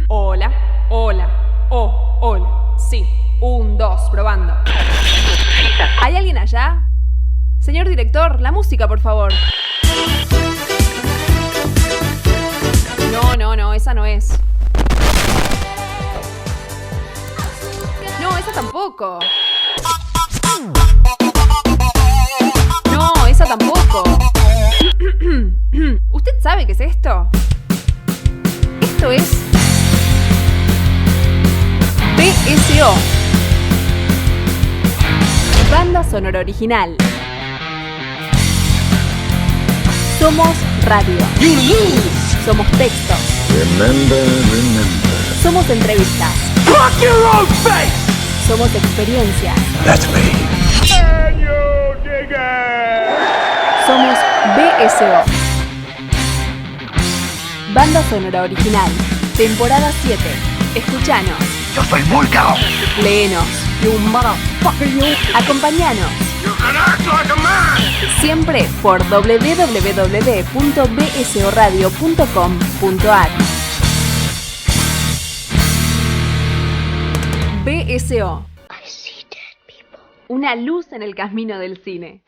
Hola, hola, hola. Sí, 1, 2, probando. ¿Hay alguien allá? Señor director, la música, por favor. No, esa no es. No, esa tampoco. No, esa tampoco. ¿Usted sabe qué es esto? Esto es BSO, banda sonora original. Somos radio. Somos textos. Remember. Somos entrevistas. Fuck your own face! Somos experiencias. That's me. Somos BSO, banda sonora original. Temporada 7. Escuchanos. Yo soy Vulcano. Léenos. You motherfucker, you. Acompañanos. You can act like a man. Siempre por www.bsoradio.com.ar. BSO. Una luz en el camino del cine.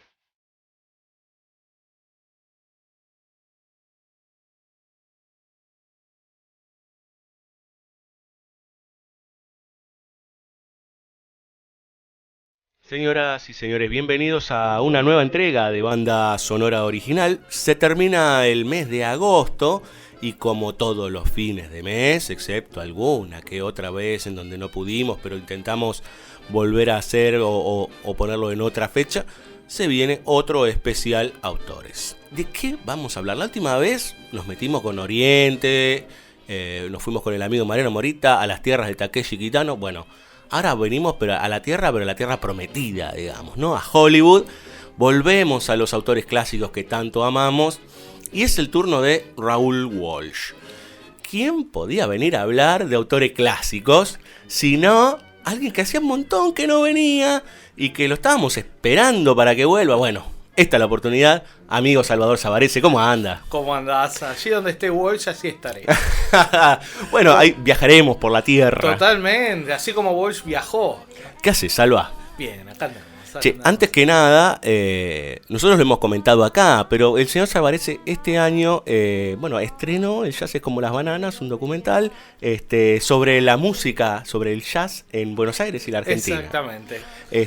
Señoras y señores, bienvenidos a una nueva entrega de Banda Sonora Original. Se termina el mes de agosto y como todos los fines de mes, excepto alguna que otra vez en donde no pudimos, pero intentamos volver a hacer o ponerlo en otra fecha, se viene otro especial autores. ¿De qué vamos a hablar? La última vez nos metimos con Oriente, nos fuimos con el amigo Mariano Morita a las tierras de Takeshi Kitano. Bueno, ahora venimos pero a la tierra prometida, digamos, ¿no? A Hollywood. Volvemos a los autores clásicos que tanto amamos. Y es el turno de Raoul Walsh. ¿Quién podía venir a hablar de autores clásicos sino alguien que hacía un montón que no venía y que lo estábamos esperando para que vuelva? Bueno, esta es la oportunidad. Amigo Salvador Savarese, ¿cómo anda? ¿Cómo andás? Allí donde esté Walsh, así estaré. Bueno, ahí viajaremos por la tierra. Totalmente, así como Walsh viajó. ¿Qué haces, Salva? Bien, acá andamos. Che, antes que nada, nosotros lo hemos comentado acá, pero el señor Savarese este año, estrenó El Jazz es como las bananas, un documental sobre la música, sobre el jazz en Buenos Aires y la Argentina. Exactamente.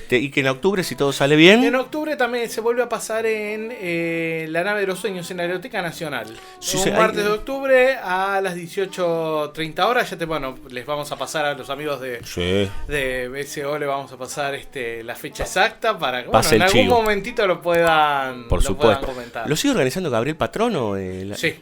Y que en octubre, si todo sale bien... En octubre también se vuelve a pasar en La Nave de los Sueños en la Biblioteca Nacional. Sí, un martes de octubre a las 18:30 horas. Les vamos a pasar a los amigos de BSO, le vamos a pasar la fecha exacta para que en algún chivo. Momentito lo puedan comentar. ¿Lo sigue organizando Gabriel Patrono? Sí.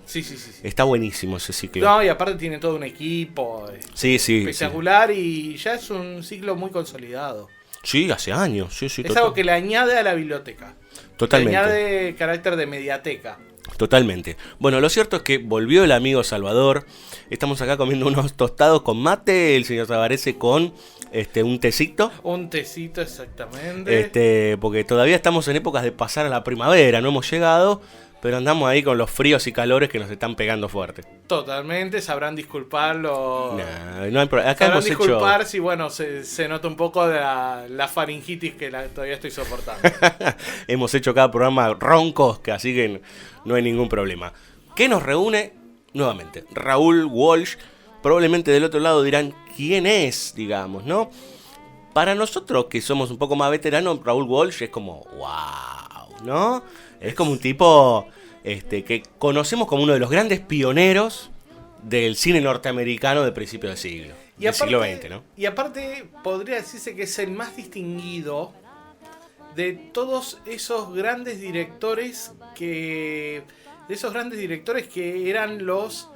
Sí. Está buenísimo ese ciclo. No, y aparte tiene todo un equipo espectacular y ya es un ciclo muy consolidado. Sí, hace años. Sí, es algo que le añade a la biblioteca. Totalmente. Le añade carácter de mediateca. Totalmente. Bueno, lo cierto es que volvió el amigo Salvador. Estamos acá comiendo unos tostados con mate. El señor Savarese con un tecito. Un tecito, exactamente. Porque todavía estamos en épocas de pasar a la primavera. No hemos llegado, pero andamos ahí con los fríos y calores que nos están pegando fuerte. Totalmente, sabrán disculparlo. No hay problema. Acá sabrán hemos disculpar si se nota un poco de la faringitis que todavía estoy soportando. Hemos hecho cada programa roncos, que así que no hay ningún problema. ¿Qué nos reúne? Nuevamente, Raoul Walsh. Probablemente del otro lado dirán quién es, digamos, ¿no? Para nosotros que somos un poco más veteranos, Raoul Walsh es como wow, ¿no? Es como un tipo que conocemos como uno de los grandes pioneros del cine norteamericano de principios de siglo. Del siglo XX, ¿no? Y aparte podría decirse que es el más distinguido de todos esos grandes directores que eran los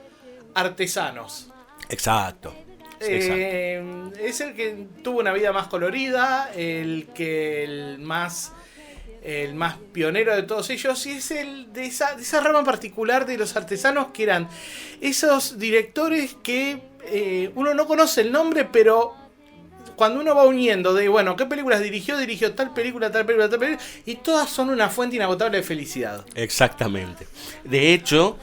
artesanos. Exacto. Es el que tuvo una vida más colorida, el más pionero de todos ellos, y es el de esa rama particular de los artesanos que eran esos directores que uno no conoce el nombre, pero cuando uno va uniendo de, ¿qué películas dirigió tal película, y todas son una fuente inagotable de felicidad. Exactamente. De hecho,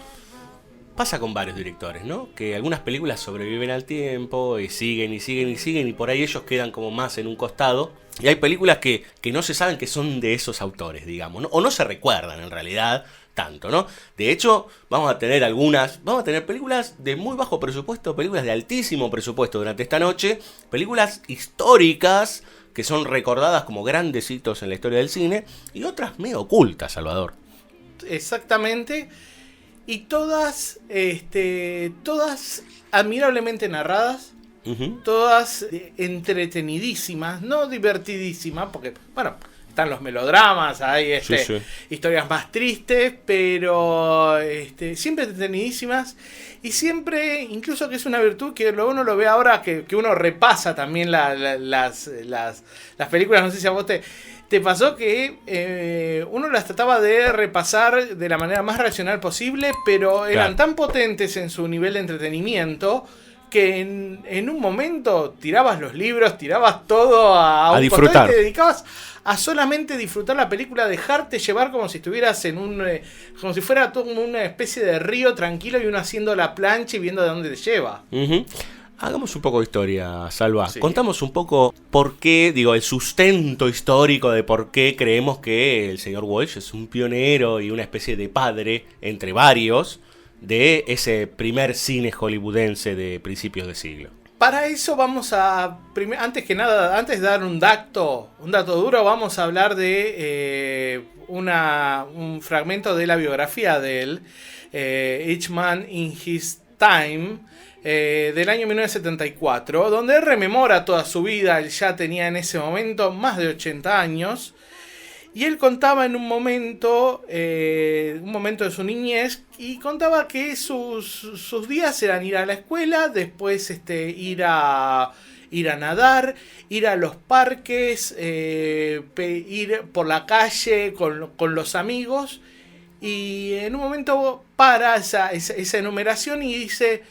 pasa con varios directores, ¿no? Que algunas películas sobreviven al tiempo y siguen y siguen y siguen y por ahí ellos quedan como más en un costado. Y hay películas que no se saben que son de esos autores, digamos, ¿no? O no se recuerdan en realidad tanto, ¿no? De hecho, vamos a tener películas de muy bajo presupuesto, películas de altísimo presupuesto durante esta noche, películas históricas que son recordadas como grandes hitos en la historia del cine y otras medio ocultas, Salvador. Exactamente. Y todas admirablemente narradas, todas entretenidísimas, no divertidísimas, porque, bueno, están los melodramas, hay historias más tristes, pero siempre entretenidísimas y siempre, incluso que es una virtud que uno lo ve ahora, que uno repasa también las películas, no sé si a vos te pasó que uno las trataba de repasar de la manera más racional posible, pero eran tan potentes en su nivel de entretenimiento que en un momento tirabas los libros, tirabas todo a disfrutar. Y te dedicabas a solamente disfrutar la película, dejarte llevar como si estuvieras como si fuera todo como una especie de río tranquilo y uno haciendo la plancha y viendo de dónde te lleva. Hagamos un poco de historia, Salva. Sí. Contamos un poco por qué, el sustento histórico de por qué creemos que el señor Walsh es un pionero y una especie de padre entre varios de ese primer cine hollywoodense de principios de siglo. Para eso vamos a, antes de dar un dato duro, vamos a hablar de un fragmento de la biografía de él, Each Man in His Time, del año 1974, donde él rememora toda su vida. Él ya tenía en ese momento más de 80 años. Y él contaba en un momento de su niñez, y contaba que sus días eran ir a la escuela, después ir a nadar, ir a los parques, ir por la calle con los amigos. Y en un momento para esa enumeración y dice,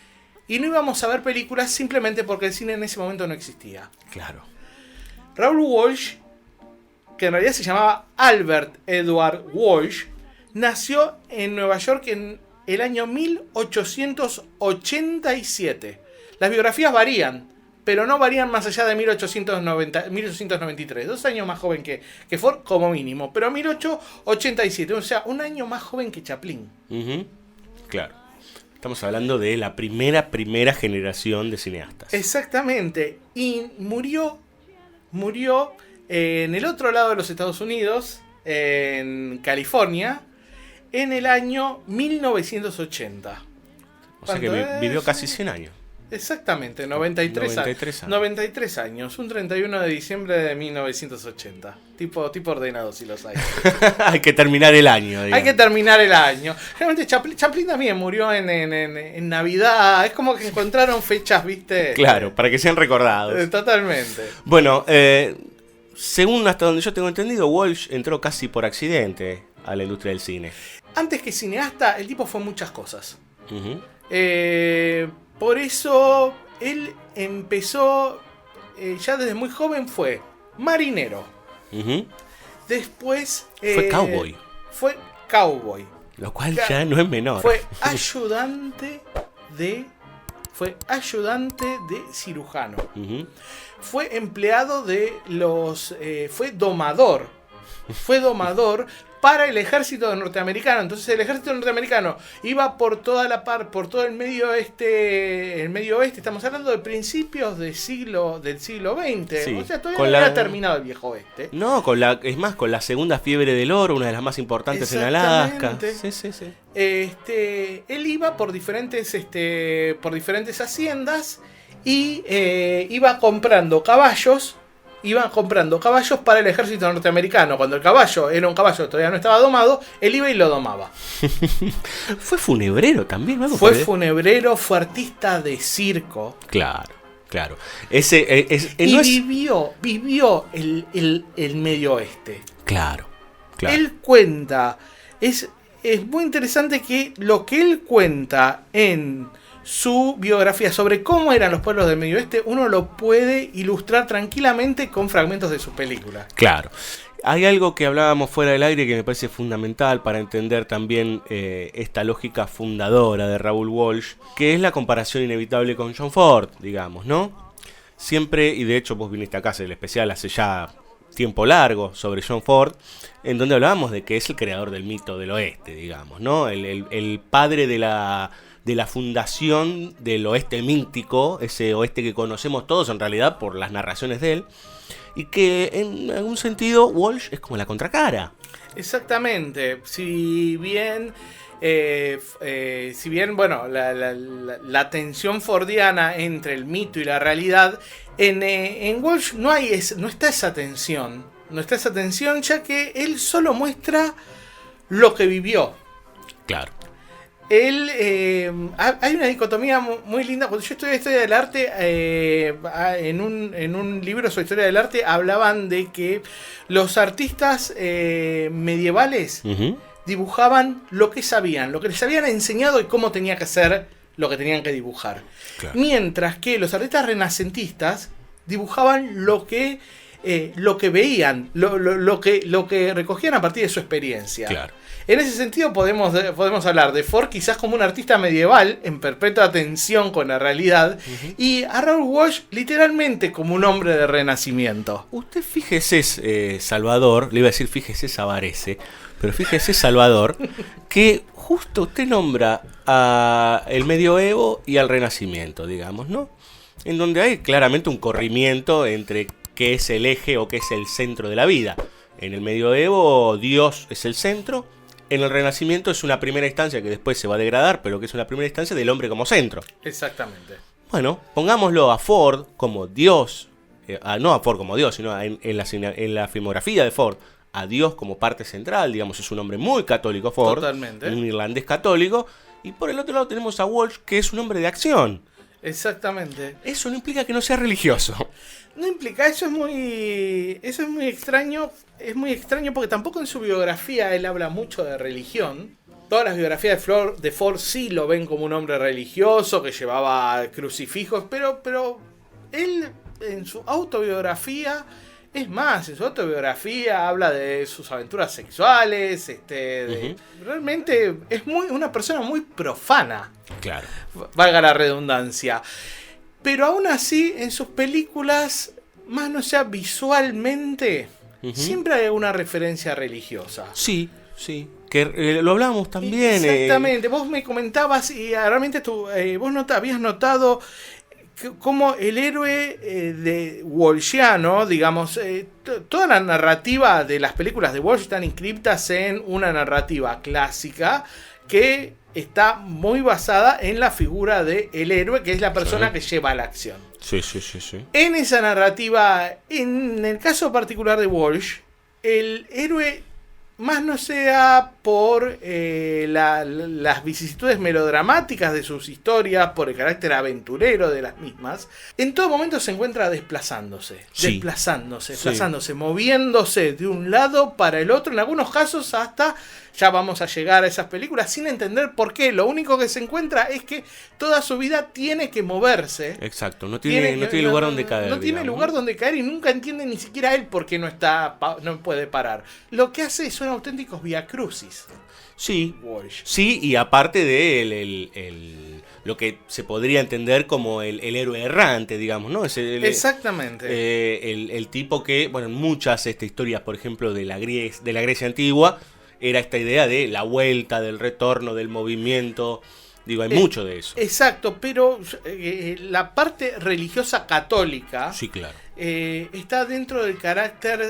y no íbamos a ver películas simplemente porque el cine en ese momento no existía. Claro. Raoul Walsh, que en realidad se llamaba Albert Edward Walsh, nació en Nueva York en el año 1887. Las biografías varían, pero no varían más allá de 1893. 2 años más joven que Ford como mínimo, pero 1887, o sea, un año más joven que Chaplin. Claro. Estamos hablando de la primera generación de cineastas. Exactamente. Y murió en el otro lado de los Estados Unidos, en California, en el año 1980. O sea que vivió casi 100 años. Exactamente, 93 años. 93 años, un 31 de diciembre de 1980. Tipo ordenado, si los hay. Hay que terminar el año, digamos. Hay que terminar el año. Realmente Chaplin también murió en Navidad. Es como que encontraron fechas, ¿viste? Claro, para que sean recordados. Totalmente. Bueno, según hasta donde yo tengo entendido, Walsh entró casi por accidente a la industria del cine. Antes que cineasta, el tipo fue muchas cosas. Por eso él empezó, ya desde muy joven fue marinero. Después fue cowboy. Lo cual ya no es menor. Fue ayudante de cirujano. Fue empleado de los... fue domador para el ejército norteamericano. Entonces el ejército norteamericano iba por todo el medio oeste. Estamos hablando de principios del siglo XX. Sí, o sea, todavía no había terminado el viejo oeste. No, con la segunda fiebre del oro, una de las más importantes en Alaska. Sí. Él iba por diferentes haciendas y iba comprando caballos para el ejército norteamericano. Cuando el caballo era un caballo que todavía no estaba domado, él iba y lo domaba. Fue funebrero también, ¿no? Fue funebrero, fue artista de circo. Claro. Vivió el medio oeste. Claro. Él cuenta, es muy interesante que lo que él cuenta en su biografía sobre cómo eran los pueblos del Medio Oeste, uno lo puede ilustrar tranquilamente con fragmentos de sus películas. Claro. Hay algo que hablábamos fuera del aire que me parece fundamental para entender también esta lógica fundadora de Raoul Walsh, que es la comparación inevitable con John Ford, digamos, ¿no? Siempre, y de hecho vos viniste acá a hacer el especial hace ya tiempo largo sobre John Ford, en donde hablábamos de que es el creador del mito del oeste, digamos, ¿no? El padre de la fundación del oeste mítico, ese oeste que conocemos todos en realidad por las narraciones de él, y que en algún sentido Walsh es como la contracara. Exactamente. Si bien bueno, la tensión fordiana entre el mito y la realidad, en Walsh no está esa tensión. No está esa tensión, ya que él solo muestra lo que vivió. Claro. Él, hay una dicotomía muy linda. Cuando yo estudié historia del arte, en un libro sobre historia del arte hablaban de que los artistas medievales dibujaban lo que sabían, lo que les habían enseñado y cómo tenía que ser lo que tenían que dibujar. Claro. Mientras que los artistas renacentistas dibujaban lo que veían, lo que recogían a partir de su experiencia. Claro. En ese sentido podemos hablar de Ford quizás como un artista medieval en perpetua tensión con la realidad, y a Raoul Walsh literalmente como un hombre de renacimiento. Usted fíjese, Salvador, le iba a decir fíjese Savarese, pero fíjese Salvador, que justo usted nombra al medioevo y al renacimiento, digamos, ¿no? En donde hay claramente un corrimiento entre qué es el eje o qué es el centro de la vida. En el medioevo Dios es el centro. En el Renacimiento es una primera instancia que después se va a degradar, pero que es una primera instancia del hombre como centro. Exactamente. Bueno, pongámoslo a Ford como Dios, no a Ford como Dios, sino en la filmografía de Ford, a Dios como parte central, digamos, es un hombre muy católico Ford. Totalmente. Un irlandés católico, y por el otro lado tenemos a Walsh, que es un hombre de acción. Exactamente. Eso no implica que no sea religioso. No implica, eso es muy extraño. Es muy extraño porque tampoco en su biografía él habla mucho de religión. Todas las biografías de Ford sí lo ven como un hombre religioso que llevaba crucifijos, pero él en su autobiografía, es más, en su autobiografía habla de sus aventuras sexuales, realmente es una persona muy profana. Claro. Valga la redundancia. Pero aún así, en sus películas, más no sea visualmente, siempre hay una referencia religiosa. Sí, que lo hablábamos también. Exactamente, vos me comentabas y realmente vos habías notado cómo el héroe de Walshiano, digamos, toda la narrativa de las películas de Walsh están inscriptas en una narrativa clásica que está muy basada en la figura del héroe, que es la persona que lleva la acción. Sí. En esa narrativa, en el caso particular de Walsh, el héroe, más no sea por las vicisitudes melodramáticas de sus historias, por el carácter aventurero de las mismas, en todo momento se encuentra desplazándose, moviéndose de un lado para el otro, en algunos casos hasta, ya vamos a llegar a esas películas, sin entender por qué. Lo único que se encuentra es que toda su vida tiene que moverse. Exacto, no tiene lugar donde caer. No tiene lugar donde caer y nunca entiende ni siquiera él por qué no puede parar. Lo que hace son auténticos viacrucis. Sí, Walsh. Sí, y aparte de lo que se podría entender como el héroe errante, digamos, ¿no? Exactamente. El tipo que, bueno, en muchas historias, por ejemplo, de la Grecia antigua, era esta idea de la vuelta, del retorno, del movimiento. Digo, hay mucho de eso. Exacto, pero la parte religiosa católica, sí, claro, está dentro del carácter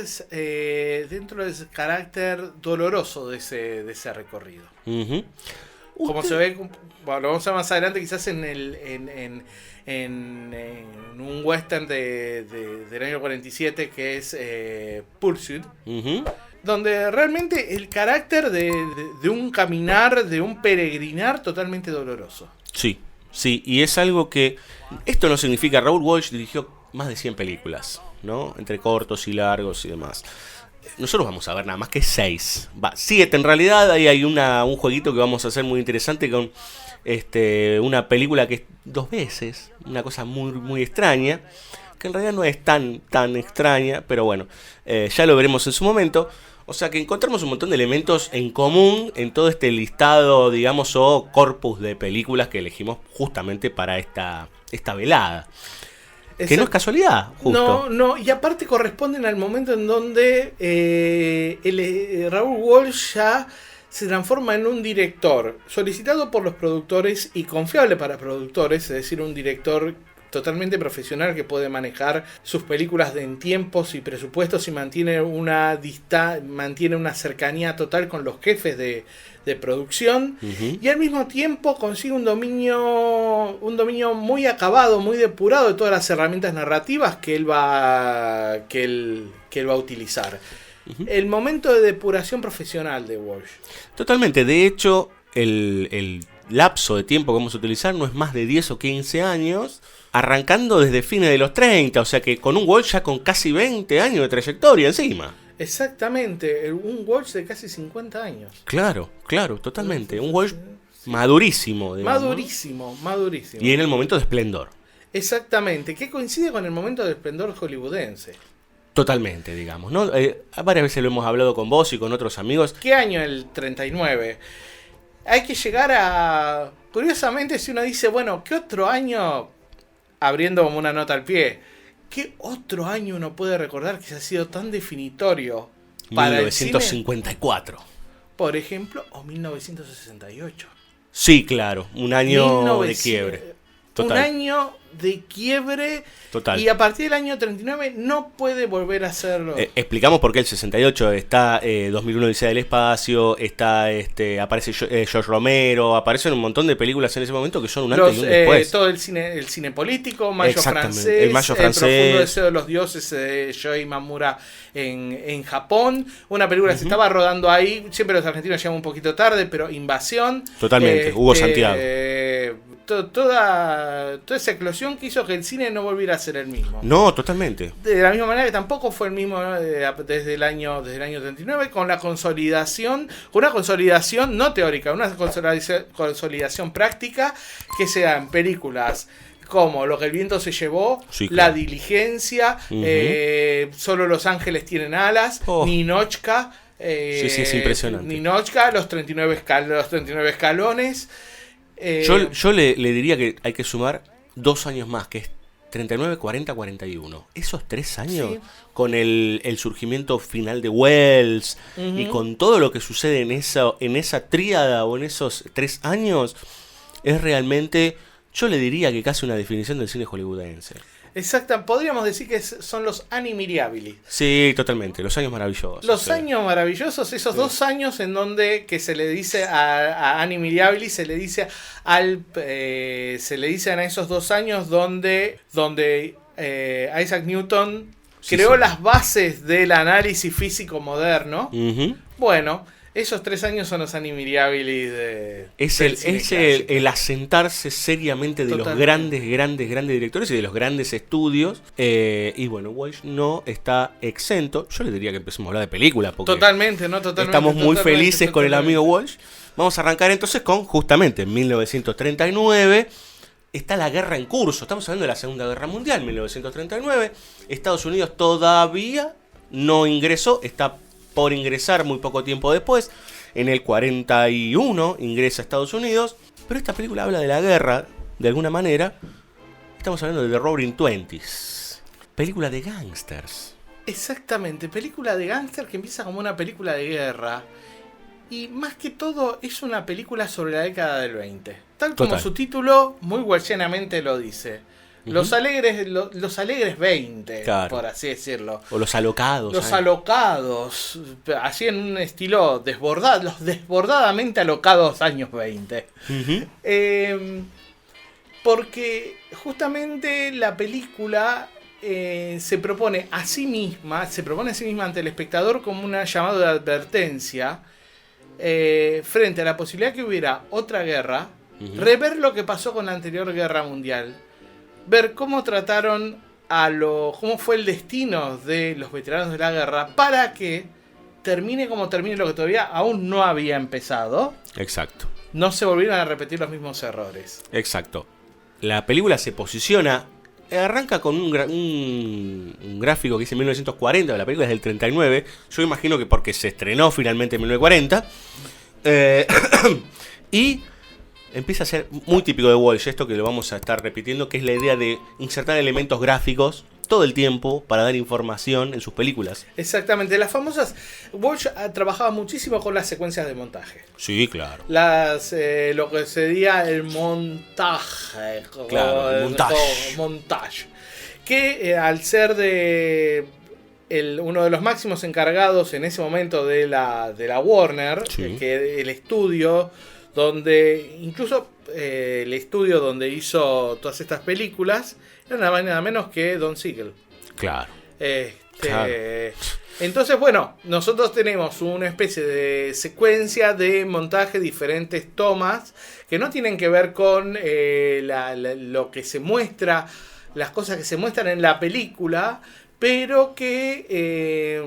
doloroso de ese recorrido. Como se ve, bueno, lo vamos a ver más adelante, quizás en un western del año 47 que es Pursuit. Donde realmente el carácter de un caminar, de un peregrinar totalmente doloroso. Sí, y es algo que... Esto no significa... Raoul Walsh dirigió más de 100 películas, ¿no? Entre cortos y largos y demás. Nosotros vamos a ver nada más que 6. 7 en realidad. Ahí hay un jueguito que vamos a hacer muy interesante con una película que es 2 veces. Una cosa muy, muy extraña. que en realidad no es tan extraña, pero bueno, ya lo veremos en su momento. O sea que encontramos un montón de elementos en común en todo este listado, digamos, o corpus de películas que elegimos justamente para esta velada. Que no es casualidad, justo. No, y aparte corresponden al momento en donde Raoul Walsh ya se transforma en un director solicitado por los productores y confiable para productores, es decir, un director totalmente profesional que puede manejar sus películas en tiempos y presupuestos y mantiene una cercanía total con los jefes de producción, y al mismo tiempo consigue un dominio muy acabado, muy depurado de todas las herramientas narrativas que él va a utilizar. El momento de depuración profesional de Walsh. Totalmente, de hecho, el lapso de tiempo que vamos a utilizar no es más de 10 o 15 años, arrancando desde fines de los 30, o sea que con un Walsh ya con casi 20 años de trayectoria encima. Exactamente, un Walsh de casi 50 años. Claro, totalmente, un Walsh madurísimo. Digamos. Madurísimo. Y en el momento de esplendor. Exactamente, que coincide con el momento de esplendor hollywoodense. Totalmente, digamos, ¿no? Varias veces lo hemos hablado con vos y con otros amigos. ¿Qué año el 39? Hay que llegar a... Curiosamente, si uno dice, bueno, ¿qué otro año? Abriendo como una nota al pie, ¿qué otro año uno puede recordar que ha sido tan definitorio para 1954. el cine? Por ejemplo, o 1968. Sí, claro, un año de quiebre. Total. Un año de quiebre. Total. Y a partir del año 39 no puede volver a hacerlo. Explicamos por qué el 68 está 2001 Odisea del Espacio, está aparece George Romero, aparecen un montón de películas en ese momento que son un antes y un después. Todo el cine político, Mayo francés, el Mayo francés, el profundo deseo de los dioses de Shoei Mamura en Japón. Una película que se estaba rodando ahí, siempre los argentinos llegan un poquito tarde, pero Invasión. Totalmente, Hugo Santiago. Toda esa eclosión que hizo que el cine no volviera a ser el mismo. No, totalmente. De la misma manera que tampoco fue el mismo desde el año 39, con una consolidación no teórica, una consolidación práctica que se da en películas como Lo que el viento se llevó, sí, claro. La diligencia, Solo los ángeles tienen alas, Ninochka. Sí, es impresionante. Ninochka, los 39 escalones. Yo le diría que hay que sumar 2 años más, que es 39, 40, 41. Esos 3 años, sí, con el surgimiento final de Wells y con todo lo que sucede en esa tríada o en esos 3 años, es realmente, yo le diría que casi una definición del cine hollywoodense. Exacto, podríamos decir que son los anni mirabili. Sí, totalmente, los años maravillosos. Los años maravillosos, esos 2 años en donde que se le dice a anni mirabili, se le dice a esos 2 años donde Isaac Newton creó las bases del análisis físico moderno. Bueno, esos 3 años son los anni mirabili es el asentarse seriamente de los grandes directores y de los grandes estudios. Y bueno, Walsh no está exento. Yo le diría que empecemos a hablar de películas. Totalmente. Estamos muy felices con el amigo Walsh. Vamos a arrancar entonces con, justamente, en 1939. Está la guerra en curso. Estamos hablando de la Segunda Guerra Mundial, 1939. Estados Unidos todavía no ingresó, está por ingresar muy poco tiempo después. En el 41 ingresa a Estados Unidos. Pero esta película habla de la guerra, de alguna manera. Estamos hablando de The Roaring Twenties, película de gángsters. Exactamente, película de gángsters que empieza como una película de guerra. Y más que todo es una película sobre la década del 20. Tal como su título muy walshianamente lo dice. Los alegres 20, claro, por así decirlo. O los alocados. Los alocados, así en un estilo desbordado, los desbordadamente alocados años 20. Porque justamente la película se propone a sí misma ante el espectador como un llamado de advertencia frente a la posibilidad que hubiera otra guerra, rever lo que pasó con la anterior guerra mundial. Ver cómo trataron cómo fue el destino de los veteranos de la guerra para que termine como termine lo que todavía aún no había empezado. Exacto. No se volvieran a repetir los mismos errores. Exacto. La película se posiciona arranca con un gráfico que dice 1940, la película es del 39. Yo imagino que porque se estrenó finalmente en 1940. Y empieza a ser muy típico de Walsh, esto que lo vamos a estar repitiendo, que es la idea de insertar elementos gráficos todo el tiempo para dar información en sus películas. Exactamente, las famosas... Walsh trabajaba muchísimo con las secuencias de montaje. Sí, claro. Lo que sería el montaje. Claro, el montaje. Que al ser uno de los máximos encargados en ese momento de la Warner, sí, que el estudio donde... Incluso el estudio donde hizo todas estas películas era nada menos que Don Siegel. Claro. Claro. Entonces, bueno, nosotros tenemos una especie de secuencia de montaje, diferentes tomas, que no tienen que ver con lo que se muestra, las cosas que se muestran en la película, pero que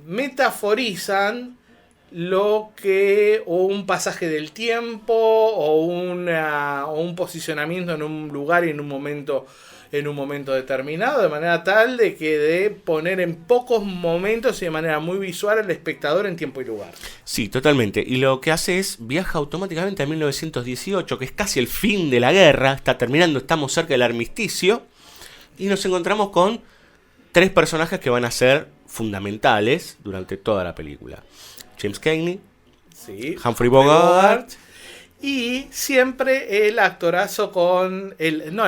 metaforizan lo que o un pasaje del tiempo o un posicionamiento en un lugar y en un momento determinado, de manera tal de poner en pocos momentos y de manera muy visual al espectador en tiempo y lugar. Sí, totalmente. Y lo que hace es viaja automáticamente a 1918, que es casi el fin de la guerra, está terminando, estamos cerca del armisticio, y nos encontramos con 3 personajes que van a ser fundamentales durante toda la película. James Cagney, sí, Humphrey Bogart y siempre el actorazo el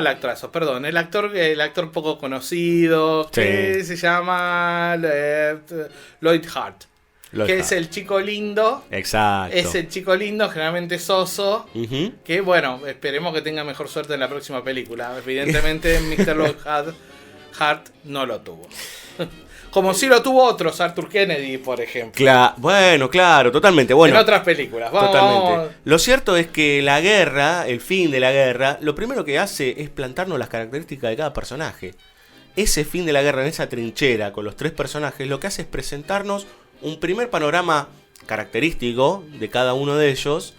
actor poco conocido, sí, que se llama Lloyd Hart, que es el chico lindo. Exacto. Es el chico lindo, generalmente soso, Uh-huh. que bueno, esperemos que tenga mejor suerte en la próxima película. Evidentemente Mr. Lloyd Hart no lo tuvo. Como si lo tuvo otros, Arthur Kennedy, por ejemplo. Bueno, claro, totalmente. Bueno, en otras películas. Vamos. Lo cierto es que la guerra, el fin de la guerra, lo primero que hace es plantarnos las características de cada personaje. Ese fin de la guerra en esa trinchera con los 3 personajes, lo que hace es presentarnos un primer panorama característico de cada uno de ellos,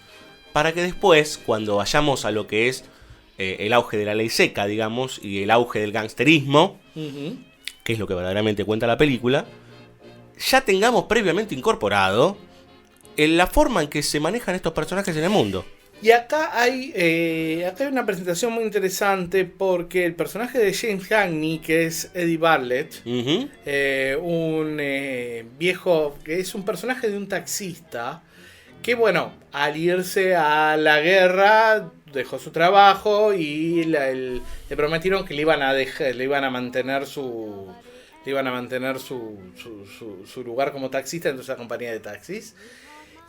para que después, cuando vayamos a lo que es el auge de la ley seca, digamos, y el auge del gangsterismo, uh-huh, que es lo que verdaderamente cuenta la película, ya tengamos previamente incorporado en la forma en que se manejan estos personajes en el mundo. Y acá hay una presentación muy interesante, porque el personaje de James Cagney, que es Eddie Bartlett, uh-huh, un viejo, que es un personaje de un taxista, que bueno, al irse a la guerra dejó su trabajo y le prometieron que le iban a mantener su lugar como taxista dentro de esa compañía de taxis.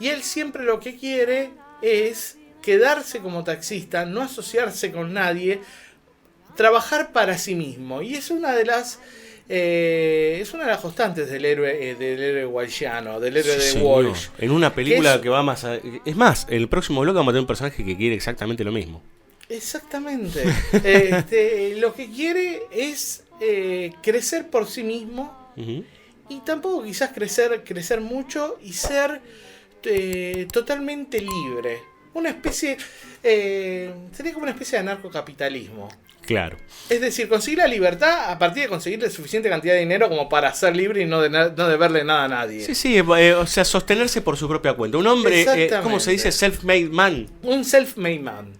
Y él siempre lo que quiere es quedarse como taxista, no asociarse con nadie, trabajar para sí mismo. Y es una de las constantes del héroe walshiano, del héroe de Walsh. En una película que va más a... Es más, en el próximo bloque vamos a tener un personaje que quiere exactamente lo mismo. Exactamente. Lo que quiere es crecer por sí mismo, uh-huh, y tampoco quizás crecer mucho y ser totalmente libre. Una especie... sería como una especie de anarcocapitalismo. Claro. Es decir, conseguir la libertad a partir de conseguirle suficiente cantidad de dinero como para ser libre y no deberle nada a nadie. Sí, o sea, sostenerse por su propia cuenta. Un hombre, ¿cómo se dice? Self-made man. Un self-made man.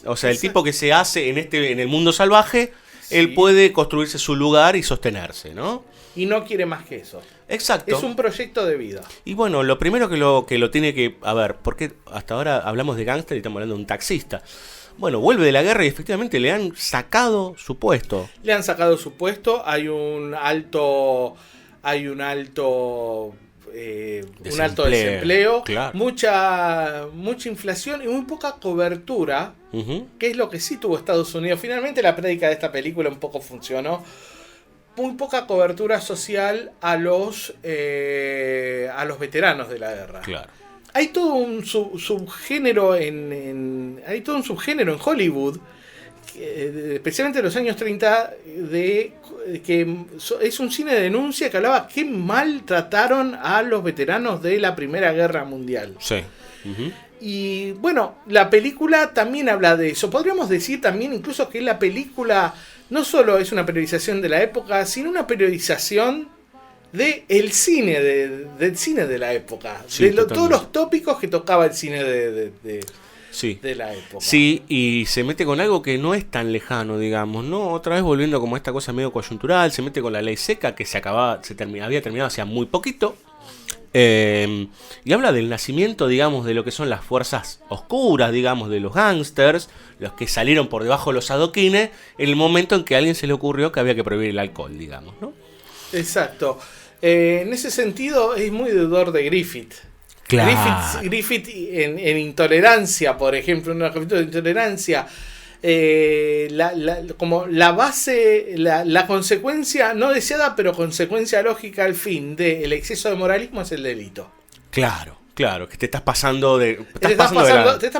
O sea, el tipo que se hace en el mundo salvaje, sí, él puede construirse su lugar y sostenerse, ¿no? Y no quiere más que eso. Exacto. Es un proyecto de vida. Y bueno, lo primero que lo tiene que... A ver, porque hasta ahora hablamos de gángster y estamos hablando de un taxista. Bueno, vuelve de la guerra y efectivamente le han sacado su puesto. Le han sacado su puesto, hay un alto desempleo, claro, mucha inflación y muy poca cobertura, uh-huh, que es lo que sí tuvo Estados Unidos. Finalmente la prédica de esta película un poco funcionó. Muy poca cobertura social a los veteranos de la guerra. Claro. Hay todo un subgénero en Hollywood, especialmente en los años 30, que es un cine de denuncia que hablaba qué mal trataron a los veteranos de la Primera Guerra Mundial. Sí. Uh-huh. Y bueno, la película también habla de eso. Podríamos decir también incluso que la película no solo es una periodización de la época, sino una periodización del cine, del cine de la época. Sí, Todos los tópicos que tocaba el cine Sí. de la época. Sí, y se mete con algo que no es tan lejano, digamos, ¿no? Otra vez volviendo como esta cosa medio coyuntural, se mete con la ley seca que había terminado hacía muy poquito. Y habla del nacimiento, digamos, de lo que son las fuerzas oscuras, digamos, de los gángsters, los que salieron por debajo de los adoquines, en el momento en que a alguien se le ocurrió que había que prohibir el alcohol, digamos, ¿no? Exacto. En ese sentido es muy deudor de Griffith. Claro. Griffith en Intolerancia, por ejemplo, en un capítulo de Intolerancia, como la base, la consecuencia no deseada, pero consecuencia lógica al fin del exceso de moralismo es el delito. Claro, que te estás pasando de... Te estás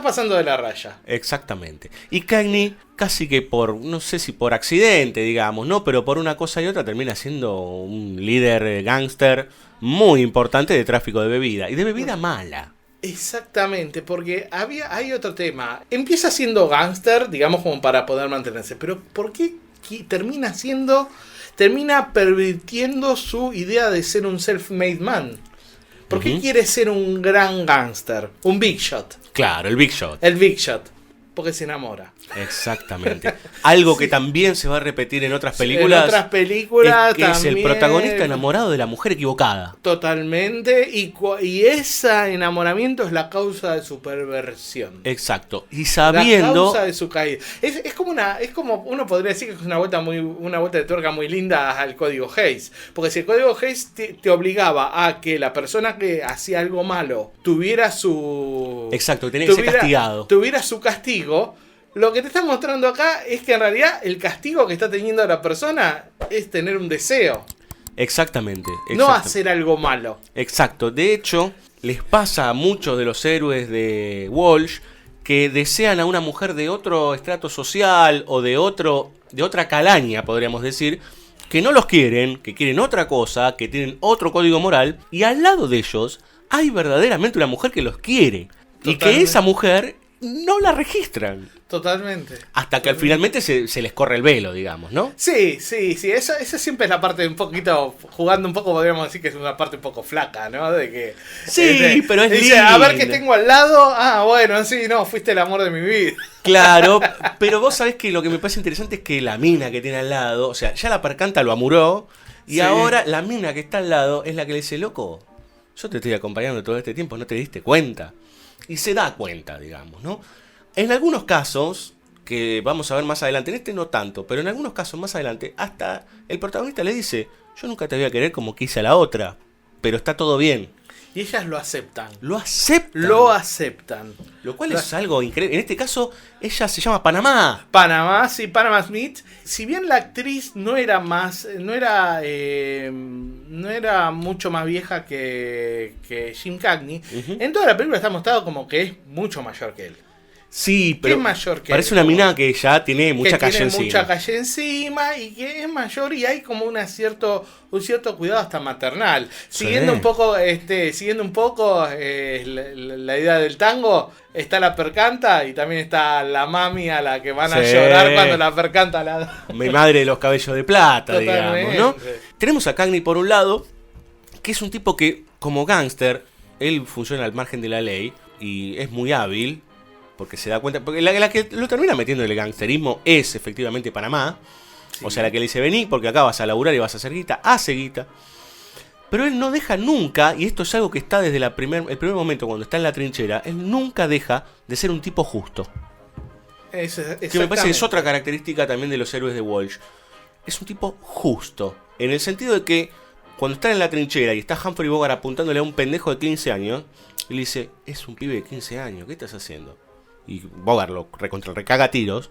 pasando de la raya. Exactamente. Y Cagney, casi que no sé si por accidente, digamos, ¿no? Pero por una cosa y otra termina siendo un líder gángster muy importante de tráfico de bebida. Y de bebida mala. Exactamente, porque hay otro tema. Empieza siendo gángster, digamos, como para poder mantenerse. Pero ¿por qué termina pervirtiendo su idea de ser un self-made man? ¿Por qué quiere ser un gran gángster? Un big shot. Claro, el big shot. El big shot. Porque se enamora. Exactamente. Algo que también se va a repetir en otras películas. En otras películas es que también. Es el protagonista enamorado de la mujer equivocada. Totalmente. Y ese enamoramiento es la causa de su perversión. Exacto. Y sabiendo. La causa de su caída. Es como uno podría decir que es una vuelta de tuerca muy linda al código Hays. Porque si el código Hays te obligaba a que la persona que hacía algo malo tuviera su. Exacto, tenía que ser castigado. Tuviera su castigo. Lo que te están mostrando acá es que en realidad el castigo que está teniendo la persona es tener un deseo. Exactamente. No hacer algo malo. Exacto. De hecho, les pasa a muchos de los héroes de Walsh que desean a una mujer de otro estrato social o de otra calaña, podríamos decir, que no los quieren, que quieren otra cosa, que tienen otro código moral, y al lado de ellos hay verdaderamente una mujer que los quiere. Totalmente. Y que esa mujer no la registran. Totalmente. Hasta que finalmente se les corre el velo, digamos, ¿no? Sí. Esa siempre es la parte un poquito, jugando un poco, podríamos decir que es una parte un poco flaca, ¿no? De que. Sí, pero es dice, linda. A ver qué tengo al lado. Ah, bueno, sí, no, fuiste el amor de mi vida. Claro, pero vos sabés que lo que me parece interesante es que la mina que tiene al lado, o sea, ya la percanta lo amuró, y ahora la mina que está al lado es la que le dice, loco, yo te estoy acompañando todo este tiempo, ¿no te diste cuenta? Y se da cuenta, digamos, ¿no? En algunos casos, que vamos a ver más adelante, en este no tanto, pero en algunos casos más adelante, hasta el protagonista le dice, yo nunca te voy a querer como quise a la otra, pero está todo bien. Y ellas lo aceptan. Lo aceptan. Lo cual es algo increíble. En este caso, ella se llama Panamá. Panamá Smith. Si bien la actriz no era mucho más vieja que Jim Cagney, en toda la película está mostrado como que es mucho mayor que él. Sí, pero mayor que parece él, una mina que ya tiene mucha calle encima. Mucha calle encima y que es mayor y hay como un cierto cuidado hasta maternal. Sí. Siguiendo un poco la idea del tango, está la percanta y también está la mami a la que van a llorar cuando la percanta Mi madre de los cabellos de plata, Totalmente. digamos, ¿no? Tenemos a Cagney por un lado, que es un tipo que, como gángster, él funciona al margen de la ley y es muy hábil. Porque se da cuenta, porque la que lo termina metiendo en el gangsterismo es efectivamente Panamá. Sí. O sea, la que le dice, vení porque acá vas a laburar y vas a hacer guita, hace guita. Pero él no deja nunca, y esto es algo que está desde el primer momento cuando está en la trinchera, él nunca deja de ser un tipo justo. Que me parece que es otra característica también de los héroes de Walsh. Es un tipo justo, en el sentido de que cuando está en la trinchera y está Humphrey Bogart apuntándole a un pendejo de 15 años, y le dice, es un pibe de 15 años, ¿qué estás haciendo? Y Bogart lo recaga tiros,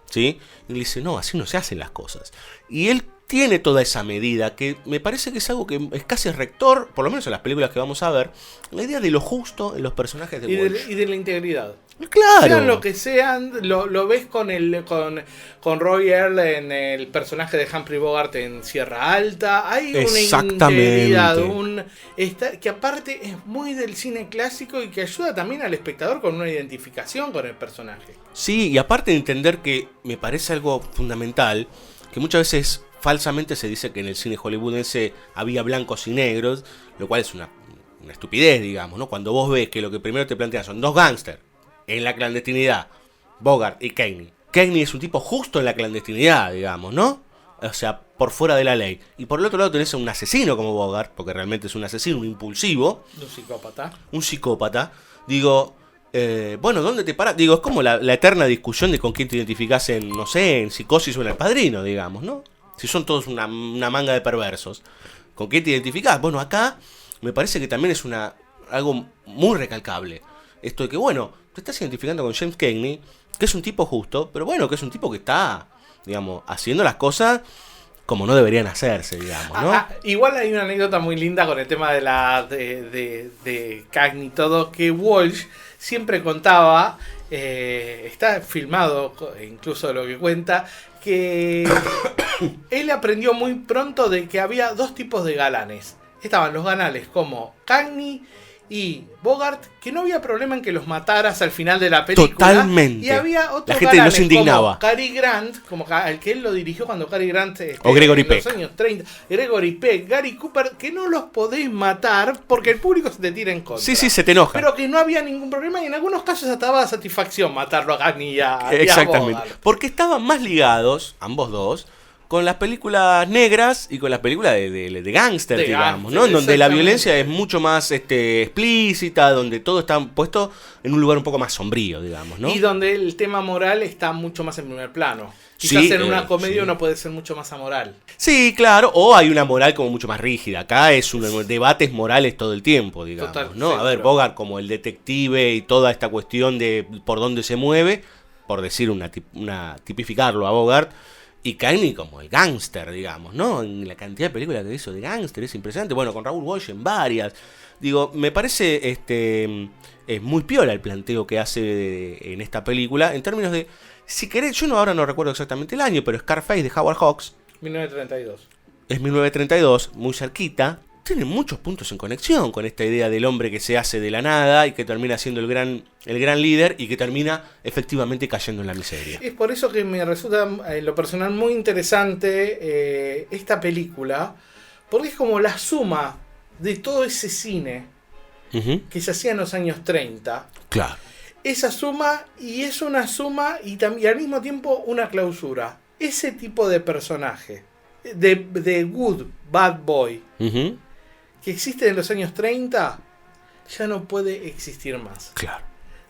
¿sí? Y le dice, no, así no se hacen las cosas. Y él tiene toda esa medida, que me parece que es algo que es casi rector, por lo menos en las películas que vamos a ver, la idea de lo justo en los personajes de Walsh. Y de la integridad. Claro. Sean lo que sean, lo ves con Roy Earle en el personaje de Humphrey Bogart en Sierra Alta. Hay una integridad, que aparte es muy del cine clásico y que ayuda también al espectador con una identificación con el personaje. Sí, y aparte de entender que me parece algo fundamental, que muchas veces falsamente se dice que en el cine hollywoodense había blancos y negros, lo cual es una estupidez, digamos, ¿no? Cuando vos ves que lo que primero te plantean son dos gángsters en la clandestinidad, Bogart y Cagney. Cagney es un tipo justo en la clandestinidad, digamos, ¿no? O sea, por fuera de la ley. Y por el otro lado tenés a un asesino como Bogart, porque realmente es un asesino, un impulsivo. Un psicópata. Digo, bueno, ¿dónde te paras? Digo, es como la eterna discusión de con quién te identificás en, no sé, en Psicosis o en El Padrino, digamos, ¿no? Si son todos una manga de perversos. ¿Con quién te identificás? Bueno, acá me parece que también es algo muy recalcable. Esto de que, bueno, te estás identificando con James Cagney, que es un tipo justo, pero bueno, que es un tipo que está, digamos, haciendo las cosas como no deberían hacerse, digamos, ¿no? Igual hay una anécdota muy linda con el tema de Cagney y todo, que Walsh siempre contaba, está filmado incluso lo que cuenta, que él aprendió muy pronto de que había dos tipos de galanes. Estaban los galanes como Cagney y Bogart, que no había problema en que los mataras al final de la película. Totalmente. Y había otros la gente no se indignaba. como Cary Grant, como el que él lo dirigió cuando Cary Grant o Gregory en Peck. los años 30, Gregory Peck, Gary Cooper, que no los podés matar porque el público se te tira en contra. Sí, se te enoja. Pero que no había ningún problema y en algunos casos hasta daba satisfacción matarlo a Cagney y a Exactamente. Bogart. Porque estaban más ligados, ambos dos, con las películas negras y con las películas de gángster, digamos, ¿no? En donde la violencia es mucho más explícita, donde todo está puesto en un lugar un poco más sombrío, digamos, ¿no? Y donde el tema moral está mucho más en primer plano. Quizás en una comedia uno puede ser mucho más amoral. Sí, claro, o hay una moral como mucho más rígida. Acá es un debates morales todo el tiempo, digamos, total, ¿no? sí, A ver, pero Bogart como el detective y toda esta cuestión de por dónde se mueve, por decir tipificarlo a Bogart, y Cagney como el gángster, digamos, ¿no? En la cantidad de películas que hizo de gángster es impresionante. Bueno, con Raoul Walsh en varias. Digo, me parece es muy piola el planteo que hace en esta película. En términos de, si querés, yo ahora no recuerdo exactamente el año, pero Scarface de Howard Hawks. 1932. Es 1932, muy cerquita. Tiene muchos puntos en conexión con esta idea del hombre que se hace de la nada y que termina siendo el gran líder y que termina efectivamente cayendo en la miseria. Es por eso que me resulta en lo personal muy interesante esta película, porque es como la suma de todo ese cine que se hacía en los años 30. Claro. Esa suma, y es una suma y al mismo tiempo una clausura. Ese tipo de personaje, de good, bad boy, que existe en los años 30, ya no puede existir más. Claro.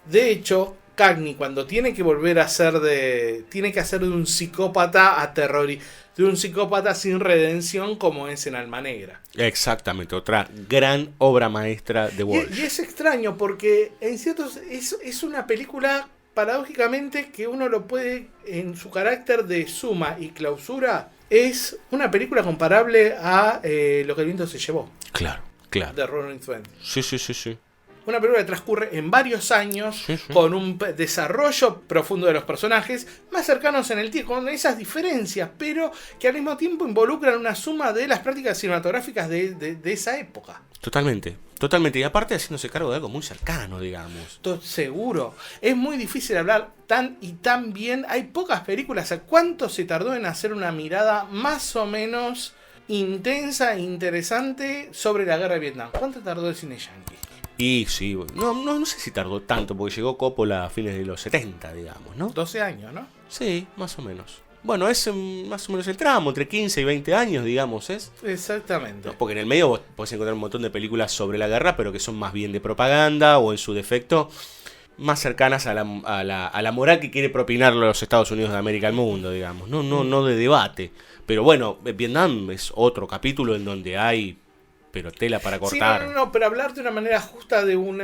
De hecho, Cagney, cuando tiene que volver a hacer tiene que hacer de un psicópata a de un psicópata sin redención, como es en Alma Negra. Exactamente, otra gran obra maestra de Walsh. Y es extraño porque en ciertos es una película, paradójicamente, que uno lo puede, en su carácter de suma y clausura, es una película comparable a Lo que el viento se llevó. Claro. De Roland Twent. Sí. Una película que transcurre en varios años, con un desarrollo profundo de los personajes, más cercanos en el tiempo, con esas diferencias, pero que al mismo tiempo involucran una suma de las prácticas cinematográficas de esa época. Totalmente. Y aparte haciéndose cargo de algo muy cercano, digamos. Seguro. Es muy difícil hablar tan bien. Hay pocas películas. ¿Cuánto se tardó en hacer una mirada más o menos intensa e interesante sobre la guerra de Vietnam? ¿Cuánto tardó el cine yankee? Y sí, no sé si tardó tanto, porque llegó Coppola a fines de los 70, digamos, ¿no? 12 años, ¿no? Sí, más o menos. Bueno, es más o menos el tramo, entre 15 y 20 años, digamos, ¿es? Exactamente. No, porque en el medio vos podés encontrar un montón de películas sobre la guerra, pero que son más bien de propaganda, o en su defecto, más cercanas a la moral que quiere propinar los Estados Unidos de América al mundo, digamos, no de debate. Pero bueno, Vietnam es otro capítulo en donde hay pero tela para Sí, cortar. no, pero hablar de una manera justa de un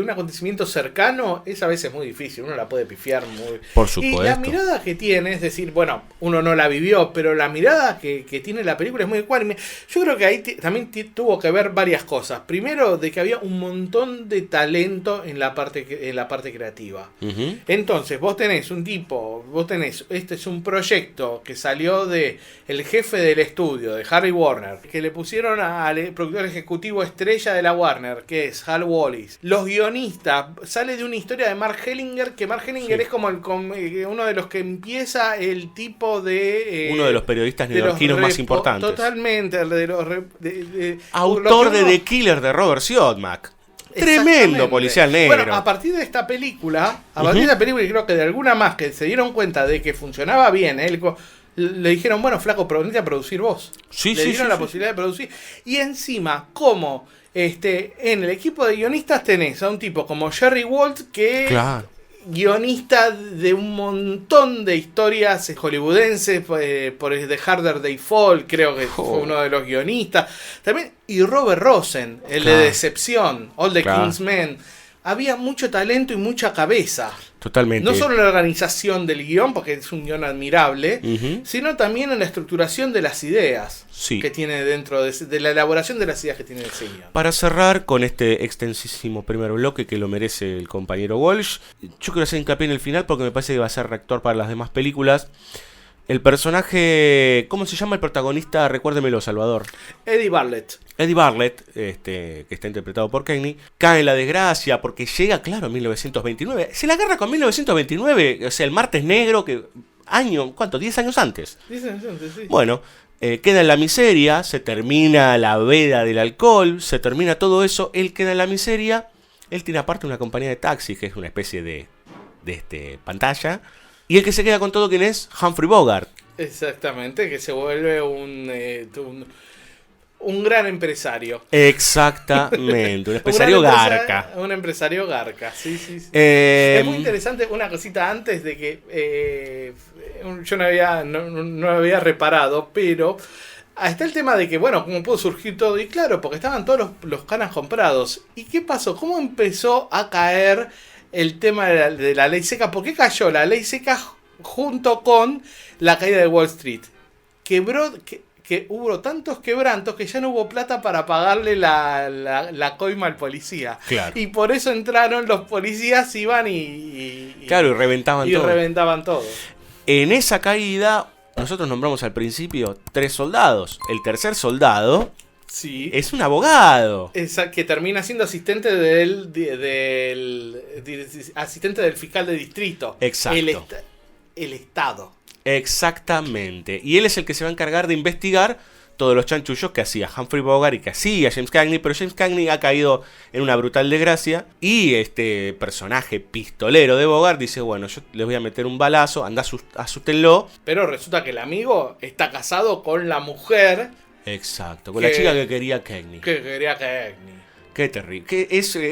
acontecimiento cercano es a veces muy difícil, uno la puede pifiar muy... Por supuesto. Y la mirada que tiene, es decir, bueno, uno no la vivió, pero la mirada que tiene la película es muy adecuada. Yo creo que ahí también tuvo que ver varias cosas. Primero, de que había un montón de talento en la parte creativa. Ujú. Entonces, este es un proyecto que salió de el jefe del estudio, de Harry Warner, que le pusieron al productor ejecutivo estrella de la Warner, que es Hal Wallis. Los guionistas, sale de una historia de Mark Hellinger, que Mark Hellinger Sí. es como uno de los que empieza el tipo de... Uno de los periodistas neoyorquinos más importantes. Totalmente, Autor de The Killer de Robert Siodmak. Tremendo Exactamente. policial negro. Bueno, a partir de esta película, y creo que de alguna más que se dieron cuenta de que funcionaba bien, le dijeron, bueno, flaco, pero venite a producir vos. Sí, le sí, dieron sí, la sí. posibilidad de producir. Y encima, como en el equipo de guionistas tenés a un tipo como Jerry Walt, que Claro. guionista de un montón de historias hollywoodenses, por The Harder They Fall, creo que fue uno de los guionistas. También, y Robert Rosen, el Claro. de Decepción, All the Claro. King's Men. Había mucho talento y mucha cabeza. Totalmente. No solo en la organización del guión, porque es un guión admirable, Ujú. sino también en la estructuración de las ideas Sí. que tiene dentro de la elaboración de las ideas que tiene ese guión. Para cerrar con este extensísimo primer bloque que lo merece el compañero Walsh, yo quiero hacer hincapié en el final porque me parece que va a ser reactor para las demás películas. El personaje... ¿Cómo se llama el protagonista? Recuérdemelo, Salvador. Eddie Bartlett. Eddie Bartlett, que está interpretado por Cagney, cae en la desgracia porque llega, claro, en 1929. Se la agarra con 1929, o sea, el martes negro, que ¿cuánto? 10 años antes. Dicen, sí. Bueno, queda en la miseria, se termina la veda del alcohol, se termina todo eso, él queda en la miseria, él tiene aparte una compañía de taxis, que es una especie de pantalla, y el que se queda con todo, ¿quién es? Humphrey Bogart. Exactamente, que se vuelve un gran empresario. Exactamente, un empresario garca. Un empresario garca, sí. Eh, Es muy interesante una cosita antes de que yo no había reparado, pero está el tema de que, bueno, cómo pudo surgir todo, y claro, porque estaban todos los canas comprados. ¿Y qué pasó? ¿Cómo empezó a caer el tema de la ley seca? ¿Por qué cayó la ley seca junto con la caída de Wall Street? Quebró... que hubo tantos quebrantos que ya no hubo plata para pagarle la coima al policía. Claro. Y por eso entraron los policías, iban Claro, y reventaban todo. reventaban todo. En esa caída, nosotros nombramos al principio 3 soldados. El tercer soldado Sí. es un abogado. Que termina siendo asistente asistente del fiscal de distrito. Exacto. El Estado. Exactamente. Y él es el que se va a encargar de investigar todos los chanchullos que hacía Humphrey Bogart y que hacía James Cagney, pero James Cagney ha caído en una brutal desgracia y este personaje pistolero de Bogart dice, bueno, yo les voy a meter un balazo, anda, asústenlo. Pero resulta que el amigo está casado con la mujer Exacto, con la chica que quería Cagney. que quería Cagney. Qué terrible.